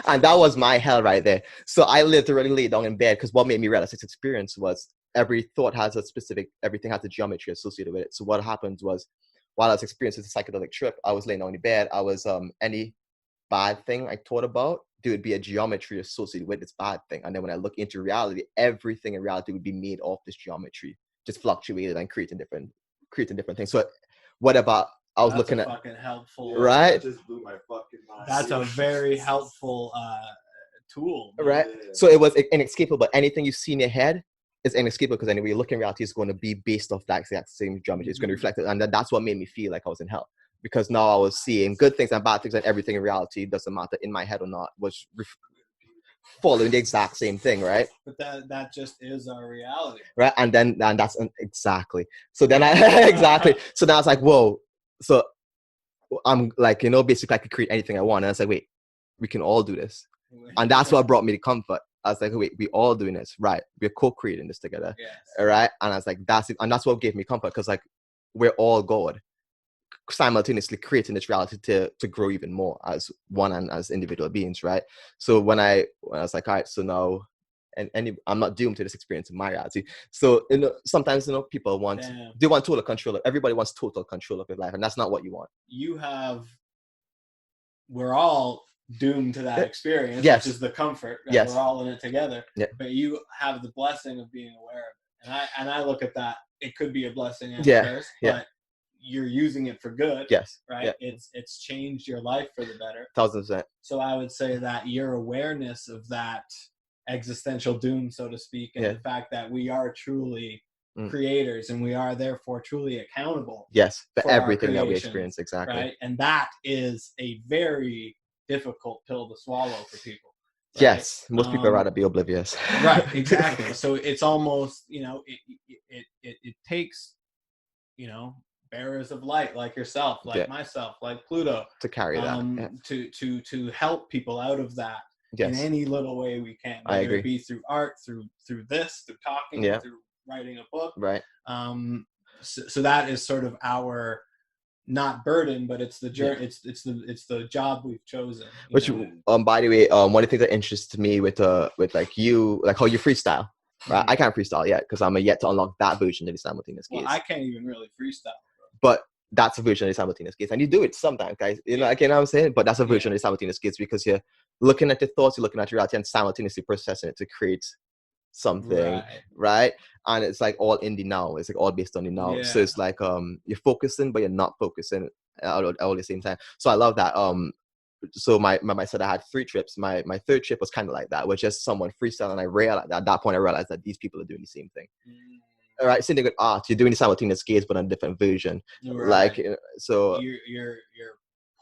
And that was my hell right there. So I literally laid down in bed, because what made me realize this experience was every thought has everything has a geometry associated with it. So what happened was, while I was experiencing the psychedelic trip, I was laying down in bed. I was any bad thing I thought about, there would be a geometry associated with this bad thing. And then when I look into reality, everything in reality would be made of this geometry, just fluctuated and creating different things. So whatever I was looking at, fucking helpful, right? That just blew my fucking mind. That's a very helpful tool, man. Right? So it was inescapable. Anything you see in your head is inescapable, because anyway, you look in reality, is going to be based off that exact same geometry. It's going to reflect it, and that's what made me feel like I was in hell, because now I was seeing good things and bad things, and everything in reality, doesn't matter in my head or not, was following the exact same thing, right? But that just is our reality, right? And that's exactly. So then exactly. So now I was like, whoa. So I'm like, basically I could create anything I want. And I was like, wait, we can all do this. And that's what brought me to comfort. I was like, wait, we all doing this, right? We're co-creating this together, yes. All right? And I was like, that's it. And that's what gave me comfort, because like we're all God, simultaneously creating this reality to grow even more as one and as individual beings, right? So when I was like, all right, so now, and I'm not doomed to this experience in my reality. So sometimes people want total control. Everybody wants total control of their life, and that's not what you want. We're all doomed to that experience, yes. which is the comfort that yes. we're all in it together. Yeah. But you have the blessing of being aware of it. And I look at that, it could be a blessing and yeah. a curse, yeah. but you're using it for good. Yes. Right. Yeah. It's changed your life for the better. 1000%. So I would say that your awareness of that existential doom, so to speak, and the fact that we are truly creators and we are therefore truly accountable. Yes, for everything that we experience. Exactly. Right. And that is a very difficult pill to swallow for people. Right? Yes, most people would rather be oblivious. Right. Exactly. So it's almost, it takes, bearers of light like yourself, like myself, like Pluto, to carry that, to help people out of that in any little way we can. Whether it be through art, through this, through talking, through writing a book. Right. So that is sort of our not burden, but it's the journey. It's the job we've chosen. Which by the way, one of the things that interests me with like you, like how you freestyle. Right. I can't freestyle yet because I'm yet to unlock that version of the simultaneous gaze. Well, I can't even really freestyle. But that's a version of the simultaneous gaze. And you do it sometimes, guys. You know what I'm saying? But that's a version of the simultaneous gaze because you're looking at your thoughts, you're looking at your reality and simultaneously processing it to create something. Right. And it's like all in the now. It's like all based on the now. Yeah. So it's like you're focusing, but you're not focusing all at the same time. So I love that. So my said I had 3 trips. My third trip was kind of like that, where just someone freestyle, and I realized at that point that these people are doing the same thing. All right, same thing with art. You're doing the simultaneous gaze, but on a different version. Right. Like so, you're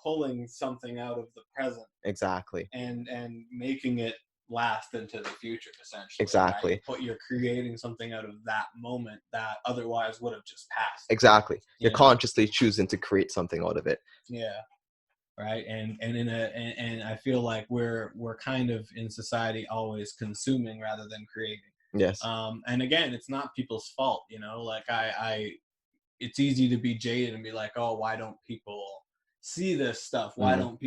pulling something out of the present. Exactly. And making it last into the future, essentially. Exactly. Right? But you're creating something out of that moment that otherwise would have just passed. Exactly. You're consciously choosing to create something out of it. Yeah. Right. And I feel like we're kind of in society always consuming rather than creating. Yes. And again, it's not people's fault, like it's easy to be jaded and be like, oh, why don't people see this stuff? Why don't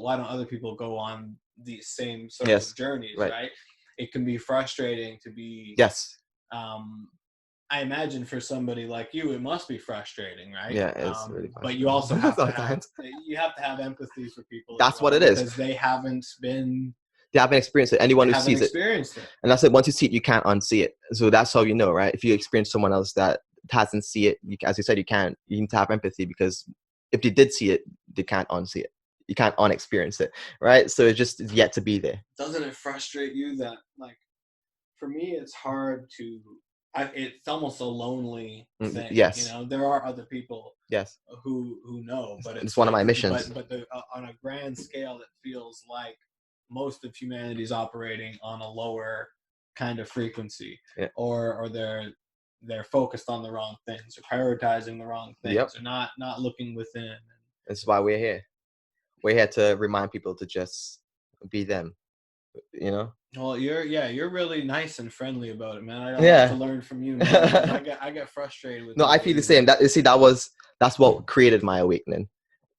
other people go on these same sort of journeys? Right. It can be frustrating to be, I imagine for somebody like you, it must be frustrating, right? Yeah, it's really frustrating. But you also have to have empathy for people. That's what it is. Because they haven't experienced it. Anyone who sees it. And that's it. Once you see it, you can't unsee it. So that's how you know, right? If you experience someone else that hasn't seen it, as you said, you need to have empathy, because if they did see it, they can't unsee it. You can't unexperience it, right? So it's just yet to be there. Doesn't it frustrate you that, like, for me, it's hard to, it's almost a lonely thing. Yes. There are other people who know, but it's one of my missions. But on a grand scale, it feels like most of humanity is operating on a lower kind of frequency, or they're focused on the wrong things, or prioritizing the wrong things, or not looking within. That's why we're here. We're here to remind people to just be them, Well, you're really nice and friendly about it, man. I have to learn from you, man. I get frustrated with. No, I feel the same. That's what created my awakening.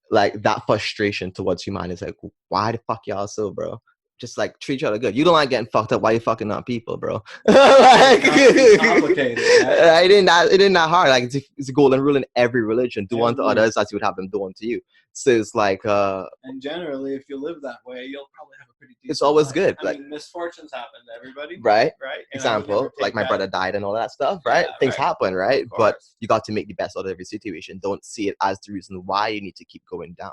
Like that frustration towards humanity. It's like, why the fuck y'all so, bro? Just like treat each other good. You don't like getting fucked up. Why you fucking up people, bro? Like, it's complicated. Right? It ain't that hard. Like it's a golden rule in every religion. Do unto others as you would have them do unto you. So it's like. And generally, if you live that way, you'll probably have a pretty decent It's always life. good. I mean, misfortunes happen to everybody. Right. Right. Example, like my brother died and all that stuff. Right. Things happen. Right. But you got to make the best out of every situation. Don't see it as the reason why you need to keep going down.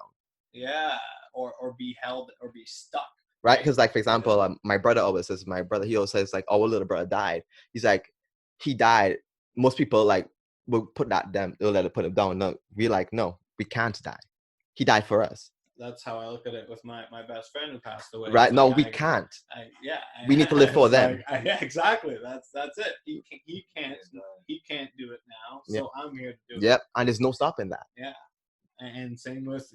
Yeah. Or be held or be stuck. Right, because like for example, my brother always says, he always says like, our little brother died. He's like, he died. Most people like will put that down. They'll let it put him down. No, we're like, no, we can't die. He died for us. That's how I look at it with my best friend who passed away. Right? No, we can't. We need to live for them. Exactly. That's it. He can't do it now. So I'm here to do it. Yep. And there's no stopping that. Yeah. And same with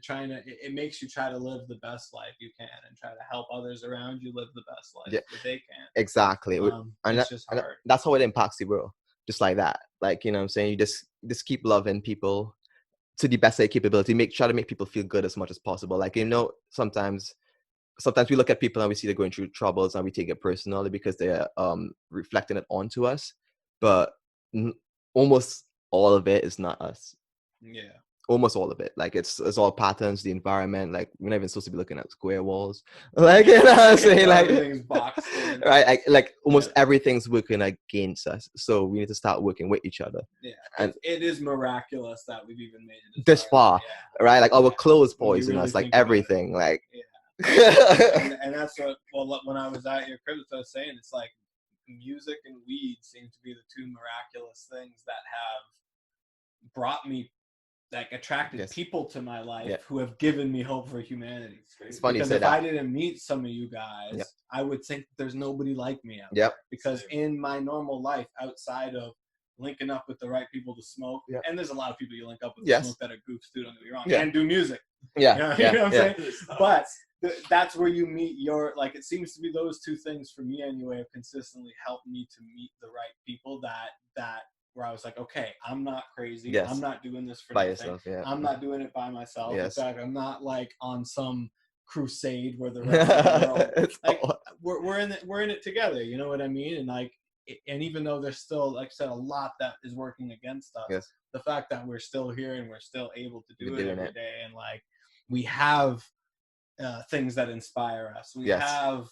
trying to, it makes you try to live the best life you can and try to help others around you live the best life that they can. Exactly. And it's just hard. That's how it impacts the world. Just like that. Like, you know what I'm saying? You just keep loving people to the best of your capability. Try to make people feel good as much as possible. Like, sometimes we look at people and we see they're going through troubles and we take it personally because they're reflecting it onto us. But almost all of it is not us. Yeah. almost all of it. Like it's all patterns, the environment. Like we're not even supposed to be looking at square walls. Like, you know what I'm saying? Like everything's boxed in. Right? Like almost everything's working against us. So we need to start working with each other. Yeah, and it is miraculous that we've even made it this far, right? Like our clothes poison really us, like everything. Like, and that's what. Well, when I was at your crib, I was saying it's like music and weed seem to be the two miraculous things that have brought me, like, attracted people to my life who have given me hope for humanity. It's funny because you say if that. I didn't meet some of you guys, I would think there's nobody like me out there. Because in my normal life, outside of linking up with the right people to smoke, and there's a lot of people you link up with to smoke that are goofs too, don't get me wrong, and do music. You know what I'm saying? But that's where you meet your, like, it seems to be those two things for me anyway have consistently helped me to meet the right people that where I was like, okay, I'm not crazy. I'm not doing this for by nothing. yourself. I'm not doing it by myself. In fact, I'm not like on some crusade where the rest of the world, like, we're in it together. You know what I mean? And like, and even though there's still, like I said, a lot that is working against us, the fact that we're still here and we're still able to do it every day, and like we have things that inspire us. We have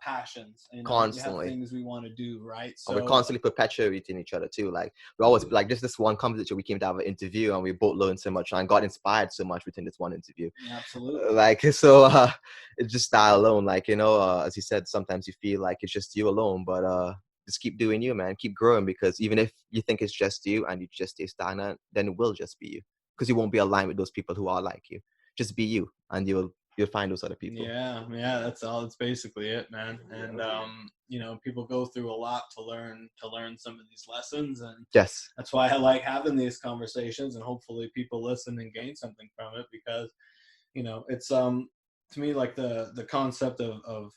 passions, constantly. We have things we want to do, right? So we're constantly perpetuating each other too. Like we always like this one conversation, we came to have an interview and we both learned so much and got inspired so much within this one interview. Absolutely. Like so it's just that alone, like, you know, as you said, sometimes you feel like it's just you alone, but just keep doing you, man. Keep growing, because even if you think it's just you and you just stay stagnant, then it will just be you, because you won't be aligned with those people who are like you. Just be you and you'll find those other people. Yeah, that's all. That's basically it, man. And you know, people go through a lot to learn some of these lessons, and that's why I like having these conversations, and hopefully people listen and gain something from it, because, you know, it's to me, like the concept of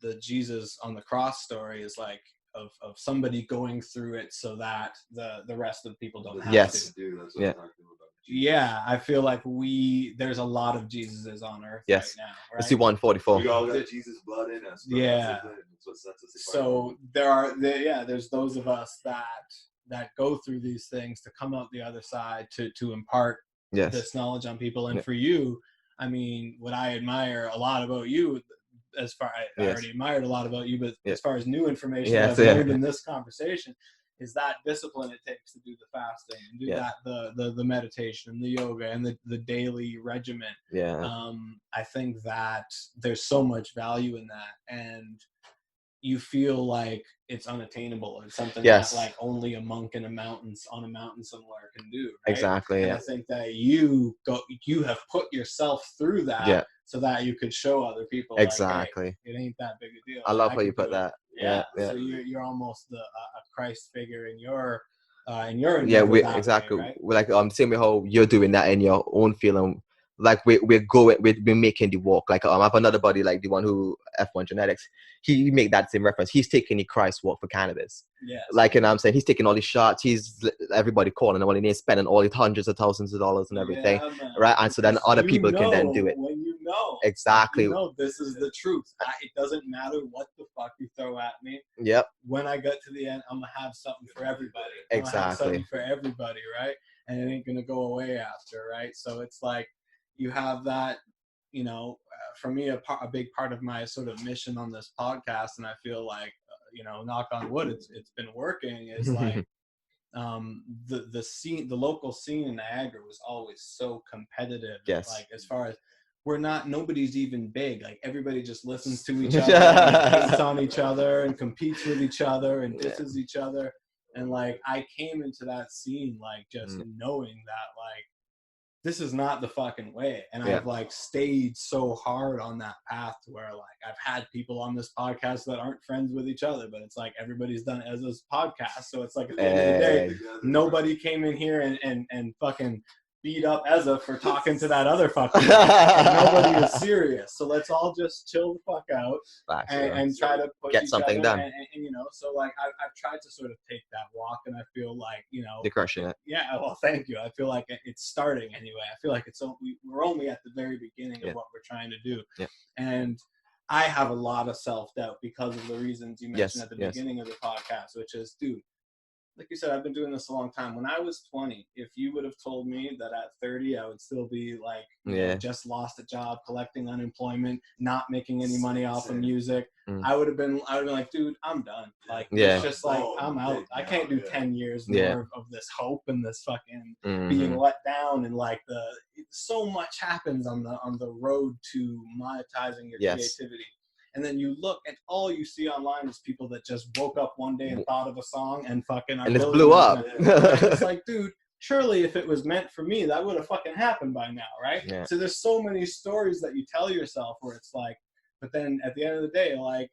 the Jesus on the cross story is like of somebody going through it so that the rest of the people don't have to. Yeah, I feel like there's a lot of Jesuses on earth right now. Right? Let's see 144. We all got Jesus' blood in us. Yeah. So there's those of us that go through these things to come out the other side to impart this knowledge on people. And for you, I mean, what I admire a lot about you, as far I already admired a lot about you, but as far as new information that I've learned in this conversation, is that discipline it takes to do the fasting and do that the meditation and the yoga and the daily regimen. I think that there's so much value in that, and you feel like it's unattainable, or something that like only a monk in on a mountain somewhere can do. Right? Exactly. And I think that you have put yourself through that so that you could show other people. Exactly. Like, hey, it ain't that big a deal. I love how you put that. So you're almost a Christ figure in your exactly. Way, right? We're like same way how you're doing that in your own feeling. Like we're making the walk. Like I have another buddy, like the one who F1 Genetics, he make that same reference. He's taking the Christ walk for cannabis. Like, and I'm saying he's taking all these shots. He's everybody calling him all, and he's spending all these hundreds of thousands of dollars and everything, right? And so then other people can then do it. When you know exactly, you know this is the truth. It doesn't matter what the fuck you throw at me. When I get to the end, I'm gonna have something for everybody. Something for everybody, right? And it ain't gonna go away after, right? So it's like, you have that, you know, for me, a big part of my sort of mission on this podcast, and I feel like, you know, knock on wood, it's been working, is like, the scene, the local scene in Niagara was always so competitive. Like, as far as nobody's even big. Like, everybody just listens to each other, and hates on each other, and competes with each other, and disses each other. And like, I came into that scene, like, just knowing that, like, this is not the fucking way. And I've like stayed so hard on that path to where, like, I've had people on this podcast that aren't friends with each other, but it's like everybody's done Ezza's podcast. So it's like, at the end of the day, nobody came in here and fucking beat up Ezza for talking to that other fucker. Nobody was serious. So let's all just chill the fuck out and try to get something done. And, you know, so like I've tried to sort of take that walk, and I feel like, you know, you're crushing it. Yeah, well, thank you. I feel like it's starting anyway. I feel like we're only at the very beginning of what we're trying to do. And I have a lot of self-doubt because of the reasons you mentioned at the beginning of the podcast, which is, dude, like you said, I've been doing this a long time. When I was 20, if you would have told me that at 30 I would still be like, you know, just lost a job, collecting unemployment, not making any money off of music, I would have been like, dude, I'm done. Like, it's just like, I'm out. I can't do 10 years more of this hope and this fucking being let down, and like so much happens on the road to monetizing your creativity. And then you look and all you see online is people that just woke up one day and thought of a song and fucking and it blew up. It's like, dude, surely if it was meant for me, that would have fucking happened by now, right? Yeah. So there's so many stories that you tell yourself where it's like, but then at the end of the day, like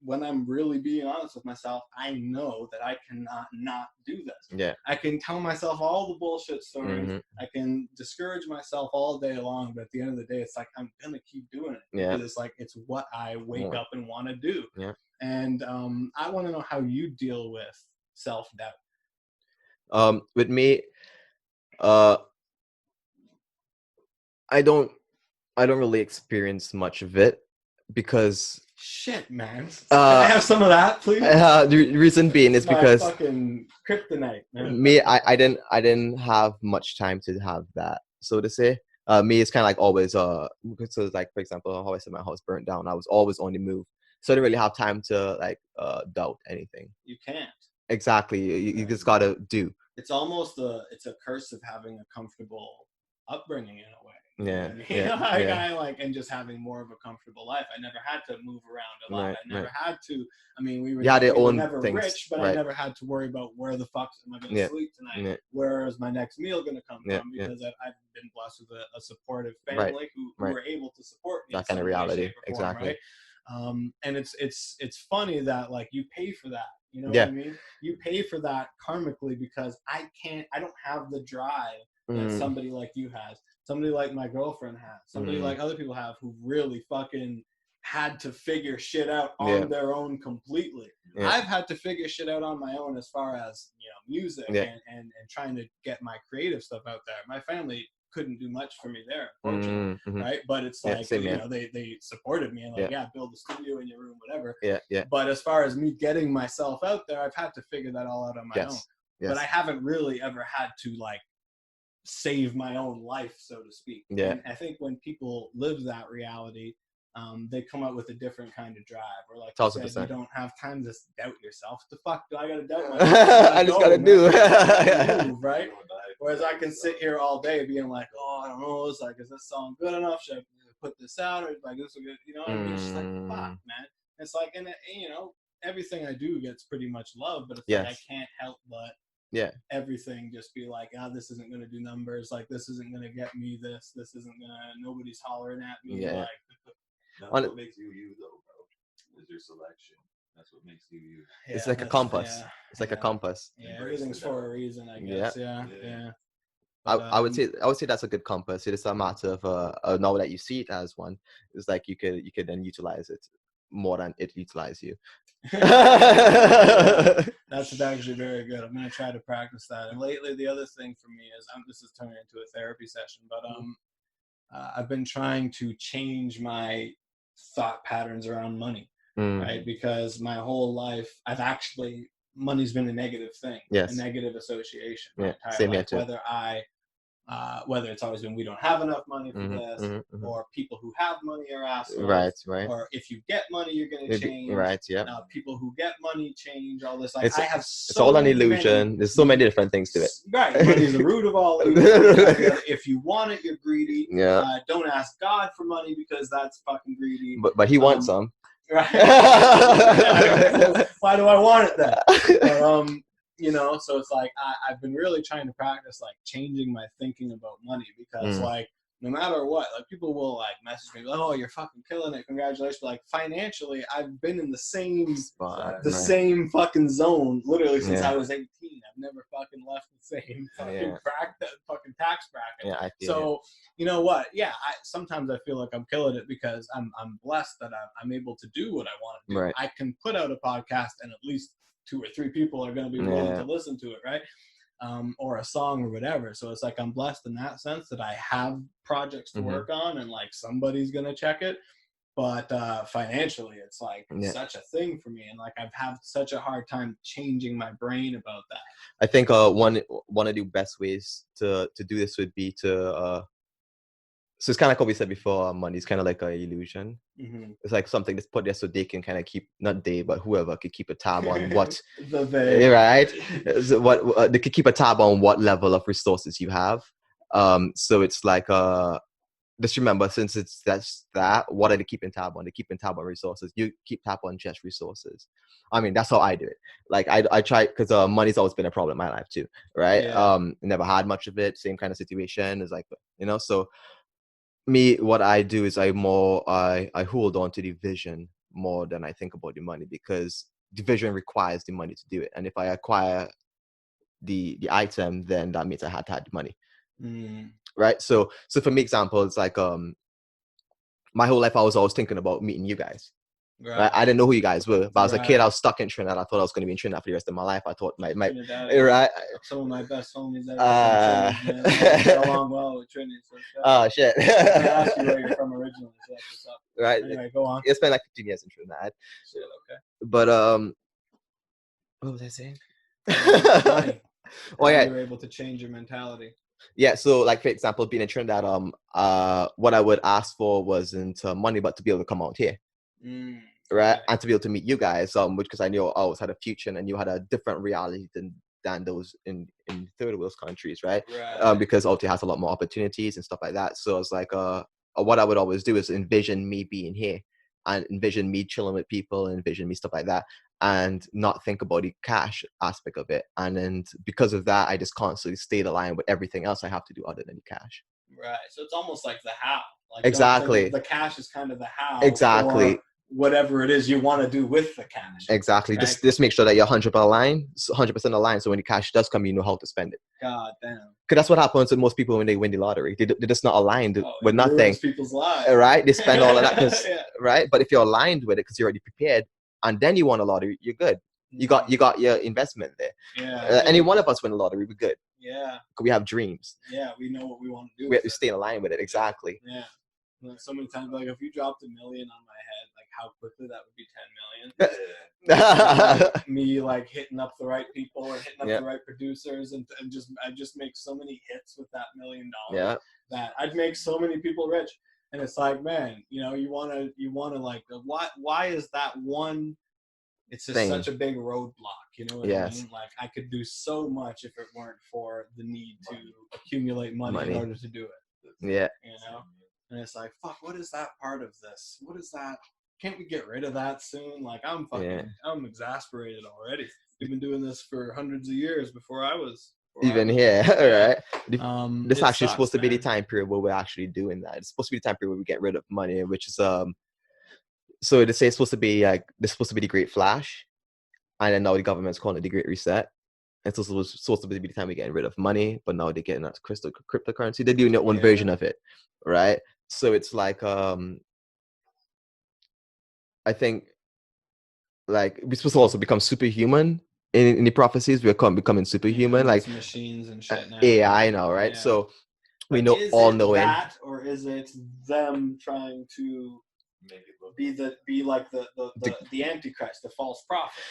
when I'm really being honest with myself, I know that I cannot not do this. Yeah. I can tell myself all the bullshit stories. I can discourage myself all day long, but at the end of the day, it's like, I'm going to keep doing it. Yeah. Because it's like, it's what I wake up and want to do. Yeah. And I want to know how you deal with self-doubt. With me, I don't really experience much of it, because shit, man. Can I have some of that, please? The reason being is because fucking kryptonite, man. Me, I didn't have much time to have that, so to say. Me, it's kind of like always, so it's like, for example, how I said my house burnt down, I was always on the move, so I didn't really have time to like doubt anything. You can't. Exactly. You just gotta do. It's almost it's a curse of having a comfortable upbringing in a way. I like, and just having more of a comfortable life. I never had to move around a lot. I never had to. I mean, we were never rich, but I never had to worry about where the fuck am I going to sleep tonight? Where is my next meal going to come from? Because I've been blessed with a supportive family who were able to support me. That kind of reality, exactly. Right? And it's funny that like you pay for that. You know what I mean? You pay for that karmically, because I don't have the drive that somebody like you has. Somebody like my girlfriend has, somebody like other people have, who really fucking had to figure shit out on their own completely. I've had to figure shit out on my own as far as, you know, music and trying to get my creative stuff out there. My family couldn't do much for me there, unfortunately, right? But it's like, you know, they supported me and like, build a studio in your room, whatever. But as far as me getting myself out there, I've had to figure that all out on my own. But I haven't really ever had to like save my own life, so to speak. And I think when people live that reality, they come out with a different kind of drive. Or like you said, you don't have time to doubt yourself. The fuck do I gotta doubt myself? I just gotta do move, right? Whereas I can sit here all day being like, oh, I don't know, it's like, is this song good enough? Should I put this out? Or like, this is good, you know what I mean? It's just like, fuck, man. It's like, and you know, everything I do gets pretty much love, but it's like I can't help but everything just be like, this isn't gonna do numbers, like this isn't gonna get me this isn't gonna, nobody's hollering at me. Like, that's what makes you you though, bro, is your selection. That's what makes you you. It's like a compass. It's like a compass. Everything's for a reason, I guess. I would say that's a good compass. It is a matter of now that you see it as one, it's like you could then utilize it more than it utilizes you. That's actually very good. I'm going to try to practice that. And lately, the other thing for me is, this is turning into a therapy session, but I've been trying to change my thought patterns around money, right? Because my whole life, money's been a negative thing, a negative association. Same here too. Whether it's always been, we don't have enough money for this, or people who have money are assholes, right. Or if you get money, you're going to change, people who get money change, all this. Like, it's all an illusion. There's so many different things to it. Right, money's the root of all evil. If you want it, you're greedy. Don't ask God for money, because that's fucking greedy. But he wants some. Right. Why do I want it then? You know, so it's like I've been really trying to practice like changing my thinking about money, because like no matter what, like people will like message me, like, oh, you're fucking killing it, congratulations. But like financially, I've been in the same spot, same fucking zone literally since I was 18. I've never fucking left the same fucking fucking tax bracket. So you know what? Sometimes I feel like I'm killing it because I'm blessed that I'm able to do what I want to do. Right. I can put out a podcast and at least 2 or 3 people are going to be willing to listen to it, right? Or a song or whatever. So it's like I'm blessed in that sense that I have projects to work on, and like somebody's going to check it. but financially it's like such a thing for me, and like I've had such a hard time changing my brain about that. I think one of the best ways to do this would be to so it's kind of like what we said before, money is kind of like an illusion. It's like something that's put there so they can kind of keep, not they, but whoever could keep a tab on what right, so what they could keep a tab on what level of resources you have. So it's like just remember, since what are they keeping tab on? They're keeping tab on resources. You keep tab on just resources. I mean, that's how I do it. Like I try, because money's always been a problem in my life too, right? Never had much of it. Same kind of situation. It's like, so me, what I do is I hold on to the vision more than I think about the money, because the vision requires the money to do it. And if I acquire the item, then that means I had to have the money. Right. So for me, example, it's like my whole life I was always thinking about meeting you guys. Right. I didn't know who you guys were, but I was a kid. I was stuck in Trinidad. I thought I was going to be in Trinidad for the rest of my life. I thought my right. Some of my best homies get along well with Trinidad. So oh shit! I asked you where you're from originally. So that's what's up. Right. Anyway, go on. It's been like 15 years in Trinidad. Shit, okay. But what was I saying? Money. Oh yeah. You were able to change your mentality. Yeah, so like for example, being in Trinidad, what I would ask for wasn't money, but to be able to come out here. Right, and to be able to meet you guys, because I knew I always had a future, and you had a different reality than those in third world countries, right? Because OT has a lot more opportunities and stuff like that. So it's like what I would always do is envision me being here, and envision me chilling with people, and envision me stuff like that, and not think about the cash aspect of it. And then because of that, I just constantly stay aligned with everything else I have to do other than the cash. Right. So it's almost like the how. Like, exactly. The cash is kind of the how. Exactly. Whatever it is you want to do with the cash. Exactly. Right? Just make sure that you're 100% aligned. So when the cash does come, you know how to spend it. God damn. Because that's what happens with most people when they win the lottery. They're just not aligned with nothing. People's lives. Right? They spend all of that. Right? But if you're aligned with it because you're already prepared, and then you won a lottery, you're good. You got your investment there. Yeah. Any one of us win a lottery, we're good. Yeah. We have dreams. Yeah, we know what we want to do. We have to stay in line with it. Exactly. Yeah. Like so many times, like if you dropped $1 million on my head, like how quickly that would be 10 million. Like, me like hitting up the right people and hitting up the right producers, and I just make so many hits with that $1 million that I'd make so many people rich. And it's like, man, you wanna like why is that one? It's just such a big roadblock, you know what I mean? Like I could do so much if it weren't for the need to accumulate money in order to do it. Yeah. You know? And it's like, fuck, what is that part of this? What is that? Can't we get rid of that soon? Like, I'm exasperated already. We've been doing this for hundreds of years before I was even here, right? This actually sucks, supposed to be the time period where we're actually doing that. It's supposed to be the time period where we get rid of money, which is so they say it's supposed to be like this supposed to be the Great Flash, and then now the government's calling it the Great Reset. It's also supposed to be the time we're getting rid of money, but now they're getting that cryptocurrency. They're doing their own version of it, right? So it's like I think like we're supposed to also become superhuman in the prophecies. We're becoming superhuman, like machines and shit now. AI now, right? So we know all knowing. That, or is it them trying to be like the Antichrist, the false prophet?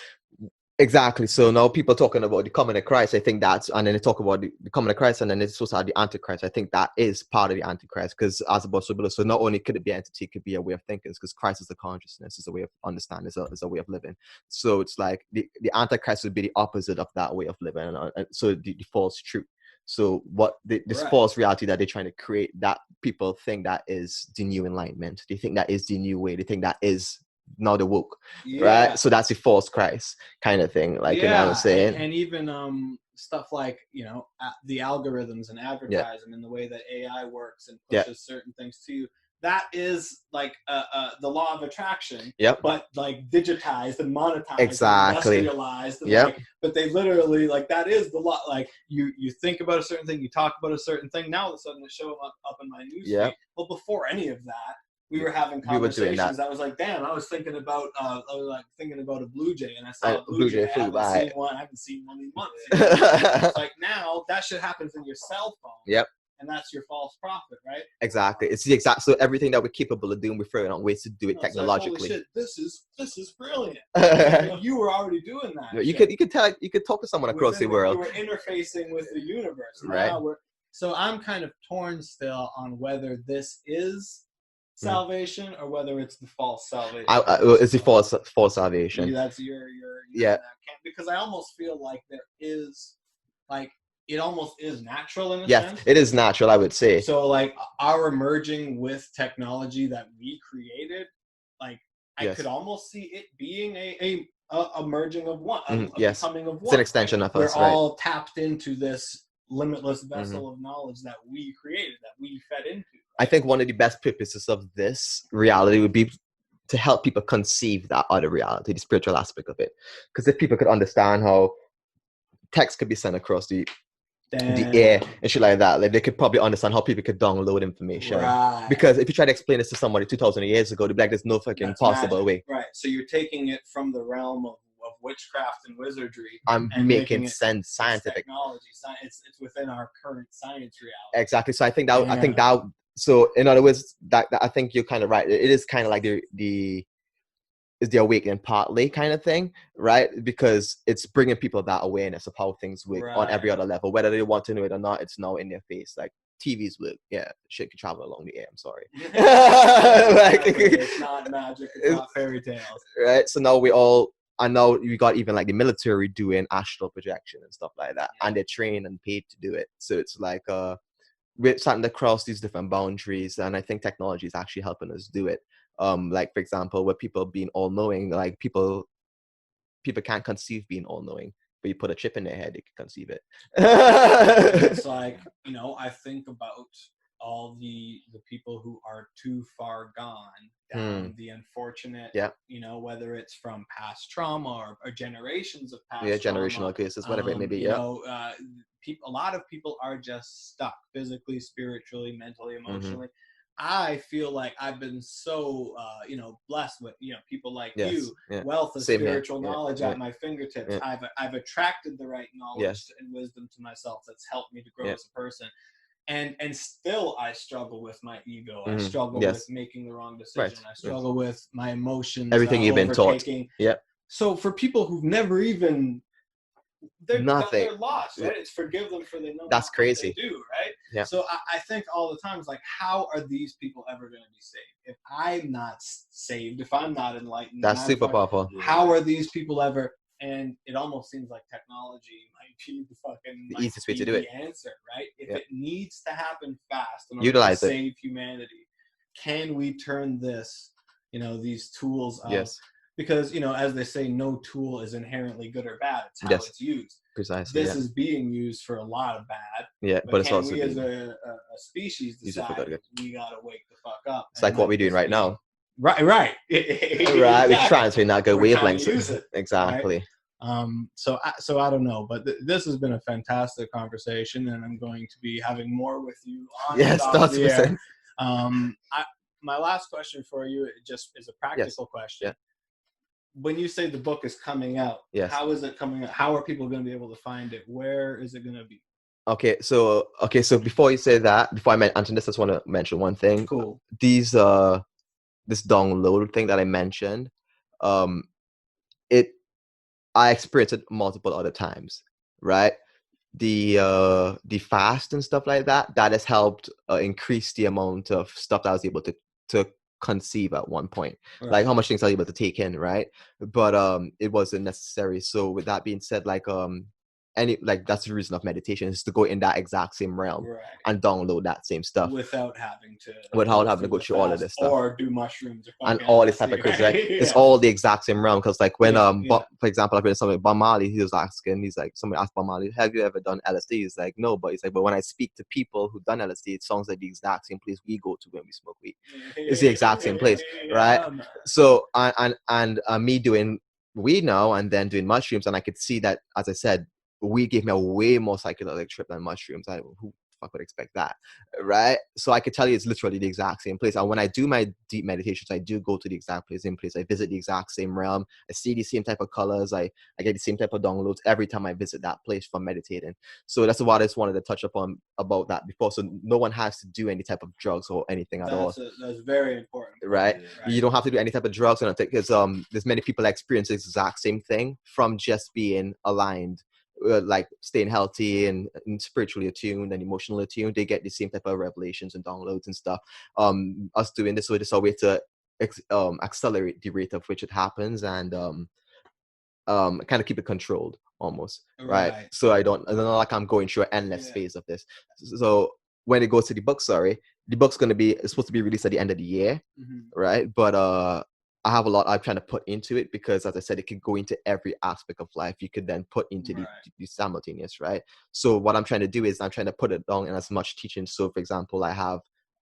Exactly. So now people talking about the coming of Christ. I think that's, and then they talk about the coming of Christ, and then it's supposed to have the Antichrist. I think that is part of the Antichrist, because as about so not only could it be an entity, it could be a way of thinking, because Christ is a consciousness, is a way of understanding, is a way of living. So it's like the Antichrist would be the opposite of that way of living, and so the false truth. So what this false reality that they're trying to create, that people think that is the new enlightenment. They think that is the new way. They think that is now the woke, right? So that's the false Christ kind of thing, like you know what I'm saying. And even stuff like the algorithms and advertising and the way that AI works and pushes certain things to you. That is like the law of attraction, but like digitized and monetized, exactly, and industrialized. And but they literally like that is the law. Like you think about a certain thing, you talk about a certain thing. Now all of a sudden it's showing up in my newsfeed. Well, before any of that, we were having conversations. I was like, damn, I was thinking about a blue jay, and I saw a blue jay. I haven't seen one in months. It's like now that shit happens in your cell phone. and that's your false prophet, right? Exactly. It's the exact. So everything that we're capable of doing, we're figuring out ways to do it technologically. Like, holy shit, this is brilliant. And you were already doing that. You could talk to someone across the world. You were interfacing with the universe, right? So I'm kind of torn still on whether this is salvation or whether it's the false salvation. It's the false salvation. That's your yeah. Because I almost feel like there is, like, it almost is natural in a sense. Yes, it is natural, I would say. So, like, our merging with technology that we created, like, I could almost see it being a merging of one, becoming of one. It's an extension of us, We're all tapped into this limitless vessel of knowledge that we created, that we fed into. I think one of the best purposes of this reality would be to help people conceive that other reality, the spiritual aspect of it. Because if people could understand how text could be sent across the air and shit like that, like, they could probably understand how people could download information. Right. Because if you try to explain this to somebody 2,000 years ago, they'd be like, there's no fucking possible way. Right. So you're taking it from the realm of witchcraft and wizardry. I'm making sense scientific. Technology. It's within our current science reality. Exactly. So I think that so in other words, that I think you're kind of right. It is kind of like the awakening partly kind of thing, right? Because it's bringing people that awareness of how things work on every other level, whether they want to know it or not. It's now in their face. Like, TVs work. Yeah, shit can travel along the air. I'm sorry. Like, it's not magic. It's not fairy tales. Right. So now I know you got even like the military doing astral projection and stuff like that, and they're trained and paid to do it. So it's like we're starting to cross these different boundaries, and I think technology is actually helping us do it. Like, for example, with people being all-knowing, like people can't conceive being all-knowing, but you put a chip in their head, they can conceive it. It's like, I think about all the people who are too far gone down the unfortunate, whether it's from past trauma or generations of past generational trauma, cases, whatever it may be. A lot of people are just stuck physically, spiritually, mentally, emotionally. I feel like I've been so, blessed with, people like you, wealth of spiritual knowledge at my fingertips. I've attracted the right knowledge and wisdom to myself that's helped me to grow as a person. And still I struggle with my ego. I struggle with making the wrong decision. I struggle with my emotions. Everything you've been taught. So for people who've never even, they're lost, right? It's forgive them for they know that's crazy. What they do, right? So I think all the time, it's like, how are these people ever going to be saved? If I'm not saved, if I'm not enlightened, that's super powerful. How are these people ever? And it almost seems like technology might be the easiest way to do it. The answer, right? If it needs to happen fast in order utilize to save humanity, can we turn this, these tools up? Because, as they say, no tool is inherently good or bad. It's how it's used. Precisely. This is being used for a lot of bad. Yeah, but it's also we as a species decide we gotta wake the fuck up. It's like what we're doing right now. Right. Right. We're trying to not go wavelengths. Exactly. Right? So I don't know, but this has been a fantastic conversation, and I'm going to be having more with you on the air. My last question for you just is a practical question. Yeah. When you say the book is coming out, how is it coming out? How are people going to be able to find it? Where is it going to be? Okay, so before you say that, before I answer this, I just want to mention one thing. Cool. This download thing that I mentioned, I experienced it multiple other times, right? The fast and stuff like that has helped increase the amount of stuff that I was able to conceive at one point, like how much things I was able to take in, right? But it wasn't necessary. So with that being said, that's the reason of meditation, is to go in that exact same realm and download that same stuff without having to go through all of this stuff or do mushrooms and all this type of crazy, right? It's all the exact same realm. Because like when for example, I've been something Bob Marley, he was asking, he's like, somebody asked Bob Marley, have you ever done LSD? He's like, no, but he's like, but when I speak to people who've done LSD, it sounds like the exact same place we go to when we smoke weed. It's the exact same place, right? So and me doing weed now and then doing mushrooms, and I could see that, as I said, weed gave me a way more psychedelic trip than mushrooms. Who fuck would expect that, right? So I could tell you it's literally the exact same place. And when I do my deep meditations, I do go to the exact same place. I visit the exact same realm. I see the same type of colors. I get the same type of downloads every time I visit that place from meditating. So that's what I just wanted to touch upon about that before. So no one has to do any type of drugs or anything at all. That's very important. Right? You don't have to do any type of drugs or anything, because there's many people that experience the exact same thing from just being aligned, like staying healthy and spiritually attuned and emotionally attuned. They get the same type of revelations and downloads and stuff. Us doing this, so it's a way to accelerate the rate of which it happens, and kind of keep it controlled almost, right? So I don't like I'm going through an endless phase of this. So when it goes to the book's it's supposed to be released at the end of the year, right? But I have a lot I'm trying to put into it, because as I said, it could go into every aspect of life. You could then put into the simultaneous, right? So what I'm trying to do is I'm trying to put it down in as much teaching. So for example, I have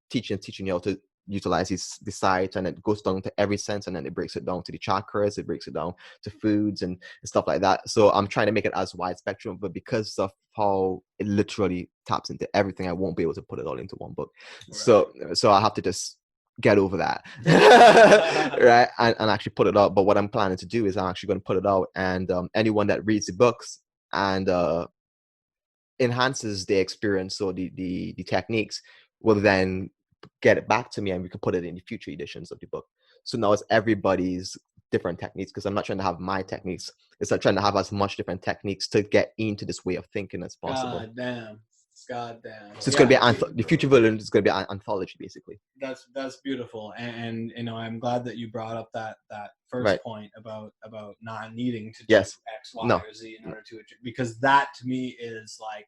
teaching you how to utilize the site, and it goes down to every sense, and then it breaks it down to the chakras, it breaks it down to foods and stuff like that. So I'm trying to make it as wide spectrum, but because of how it literally taps into everything, I won't be able to put it all into one book. So I have to just get over that. Right? And actually put it out. But what I'm planning to do is I'm actually going to put it out, and anyone that reads the books and enhances their experience or the techniques will then get it back to me, and we can put it in the future editions of the book. So now it's everybody's different techniques, because I'm not trying to have my techniques. It's like trying to have as much different techniques to get into this way of thinking as possible. God damn. So it's going to be the future version is going to be an anthology, basically. That's beautiful, and you know, I'm glad that you brought up that first point about not needing to do X, Y, or Z in order to, because that to me is like,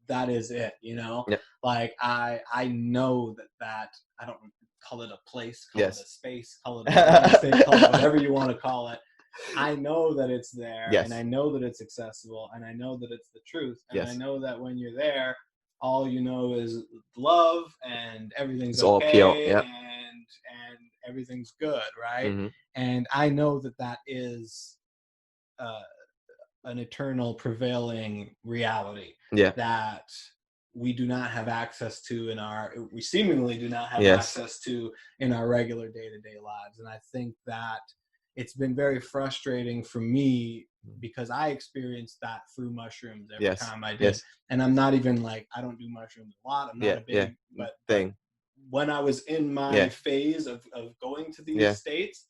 that is it, you know. Like I know that I don't call it a place, call it a space, call it anything, call it whatever you want to call it. I know that it's there, and I know that it's accessible, and I know that it's the truth, and I know that when you're there, all you know is love, and everything's okay, all pure, and everything's good, right? And I know that is an eternal prevailing reality that we do not have access to we seemingly do not have access to in our regular day-to-day lives. And I think that it's been very frustrating for me, because I experienced that through mushrooms every time I did. And I'm not even like, I don't do mushrooms a lot. I'm not a big but when I was in my phase of going to these states,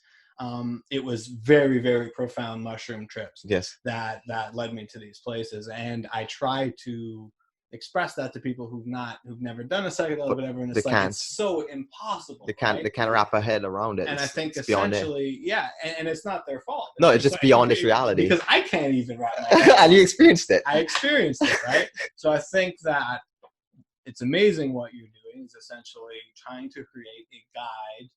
it was very, very profound mushroom trips that led me to these places. And I try to express that to people who've never done a psychedelic or whatever, and it's so impossible. They can't wrap a head around it. And I think essentially, and it's not their fault. No, it's just beyond this reality. Because I can't even wrap my head. And you experienced it. I experienced it, right? So I think that it's amazing what you're doing is essentially trying to create a guide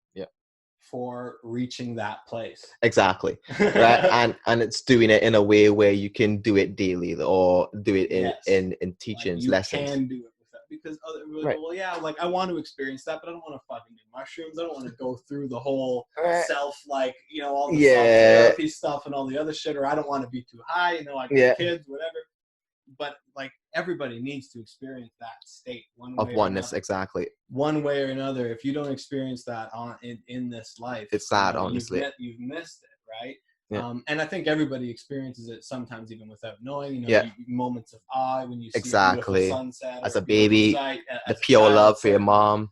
for reaching that place. Exactly. Right. and it's doing it in a way where you can do it daily, or do it in teachings, like lessons. You can do it with that, because like I want to experience that, but I don't want to fucking do mushrooms. I don't want to go through the whole self, like, you know, all the self-therapy stuff and all the other shit, or I don't want to be too high, you know, I got kids, whatever. But like, everybody needs to experience that state of oneness, exactly. One way or another. If you don't experience that in this life, it's sad, honestly. You've missed it, right? And I think everybody experiences it sometimes even without knowing. You know, moments of awe when you see a beautiful sunset, as a baby, the pure love for your mom,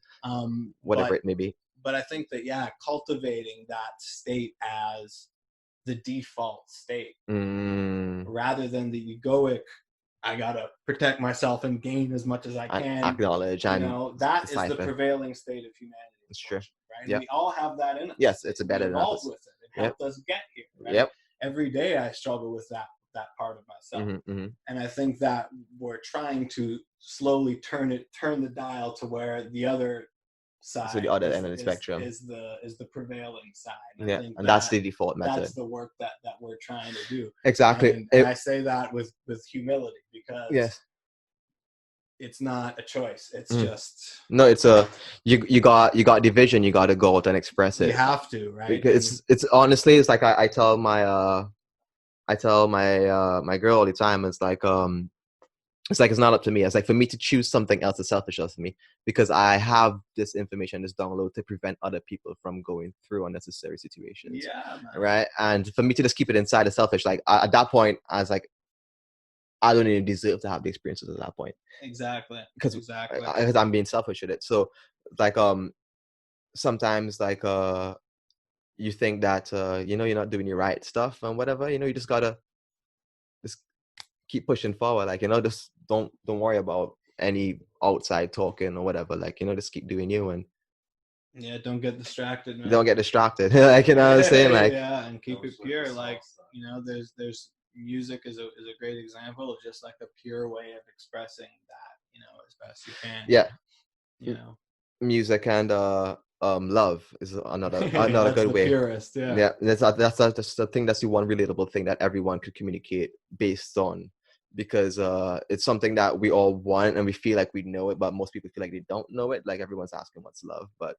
whatever it may be. But I think that cultivating that state as the default state, rather than the egoic, I gotta protect myself and gain as much as I can. Acknowledge, and that is the prevailing state of humanity. It's true, right? We all have that in us. Yes, it's embedded in us. With it. It helped us get here. Right? Every day I struggle with that part of myself, and I think that we're trying to slowly turn the dial to where the other side, so the other end of the spectrum is the prevailing side. And that's the default method. That's the work that we're trying to do. Exactly. And I say that with humility, because it's not a choice. It's just it's you got the vision. You got to go out and express it. You have to, right? Because it's honestly, it's like I tell my my girl all the time. It's like it's like it's not up to me. It's like for me to choose something else is selfish of me because I have this information, this download to prevent other people from going through unnecessary situations. Yeah, man. Right. And for me to just keep it inside is selfish. Like at that point, I was like, I don't even deserve to have the experiences at that point. Exactly. Because exactly. I'm being selfish with it. So like sometimes like you think that you know you're not doing your right stuff and whatever, you know, you just gotta just keep pushing forward. Like, you know, just don't worry about any outside talking or whatever. Like, you know, just keep doing you and yeah, don't get distracted, man. Don't get distracted. Like, you know what I'm saying? Like, yeah, and keep it pure. Like, you know, there's music is a great example of just like a pure way of expressing that, you know, as best you can. Yeah. You know, music and love is another that's good the way. Purest, yeah. Yeah, that's the thing. That's the one relatable thing that everyone could communicate based on, because it's something that we all want and we feel like we know it, but most people feel like they don't know it. Like everyone's asking what's love, but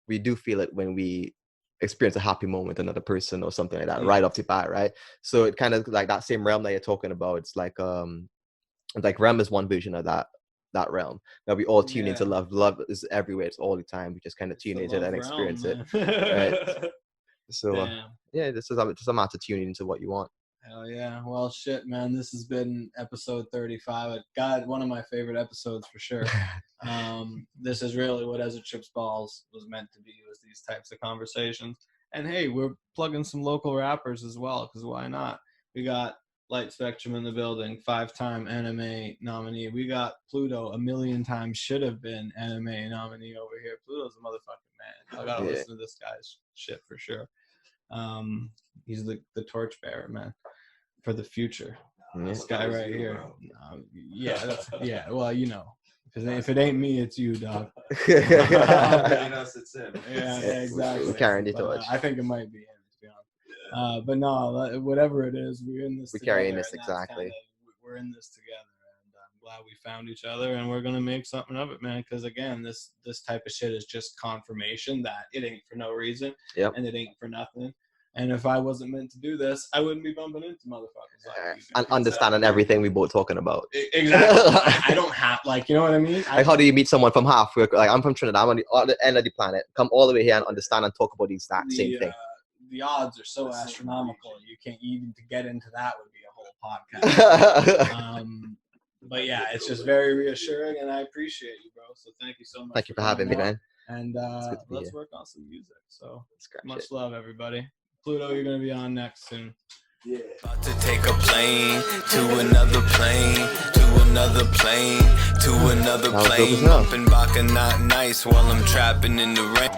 we do feel it when we experience a happy moment with another person or something like that, right off the bat, right? So it kind of like that same realm that you're talking about. It's like REM is one version of that realm that we all tune into. Love is everywhere, it's all the time. We just kind of tune into it and experience it, right? So yeah, this is just a matter of tuning into what you want. Hell yeah. Well, shit, man, this has been episode 35. God, one of my favorite episodes for sure. This is really what Ezza Trips Balls was meant to be, was these types of conversations. And hey, we're plugging some local rappers as well, because why not? We got Light Spectrum in the building, 5-time NMA nominee. We got Pluto, a million times should have been NMA nominee over here. Pluto's a motherfucking man. I gotta listen to this guy's shit for sure. He's the torchbearer, man, for the future. This guy right here. Well, you know, if it ain't me, it's you, dog. Between us, it's him. Yeah, exactly. Carrying the torch. I think it might be him, to be honest. But no, whatever it is, we're in this. We're carrying this, exactly. We're in this together, and I'm glad we found each other, and we're gonna make something of it, man. Because again, this type of shit is just confirmation that it ain't for no reason, and it ain't for nothing. And if I wasn't meant to do this, I wouldn't be bumping into motherfuckers like you. And understanding everything we both talking about. Exactly. I don't have, like, you know what I mean? Like, how do you meet someone from halfway? Like, I'm from Trinidad. I'm on the other end of the planet. Come all the way here and understand and talk about the exact same thing. The odds are so astronomical. You can't even to get into that would be a whole podcast. But yeah, it's just very reassuring, and I appreciate you, bro. So thank you so much. Thank you for having me, man. And let's work on some music. So much love, everybody. Pluto, you're gonna be on next soon. Yeah. About to take a plane to another plane, to another plane, to another plane. Bumping back and not nice while I'm trapping in the rain.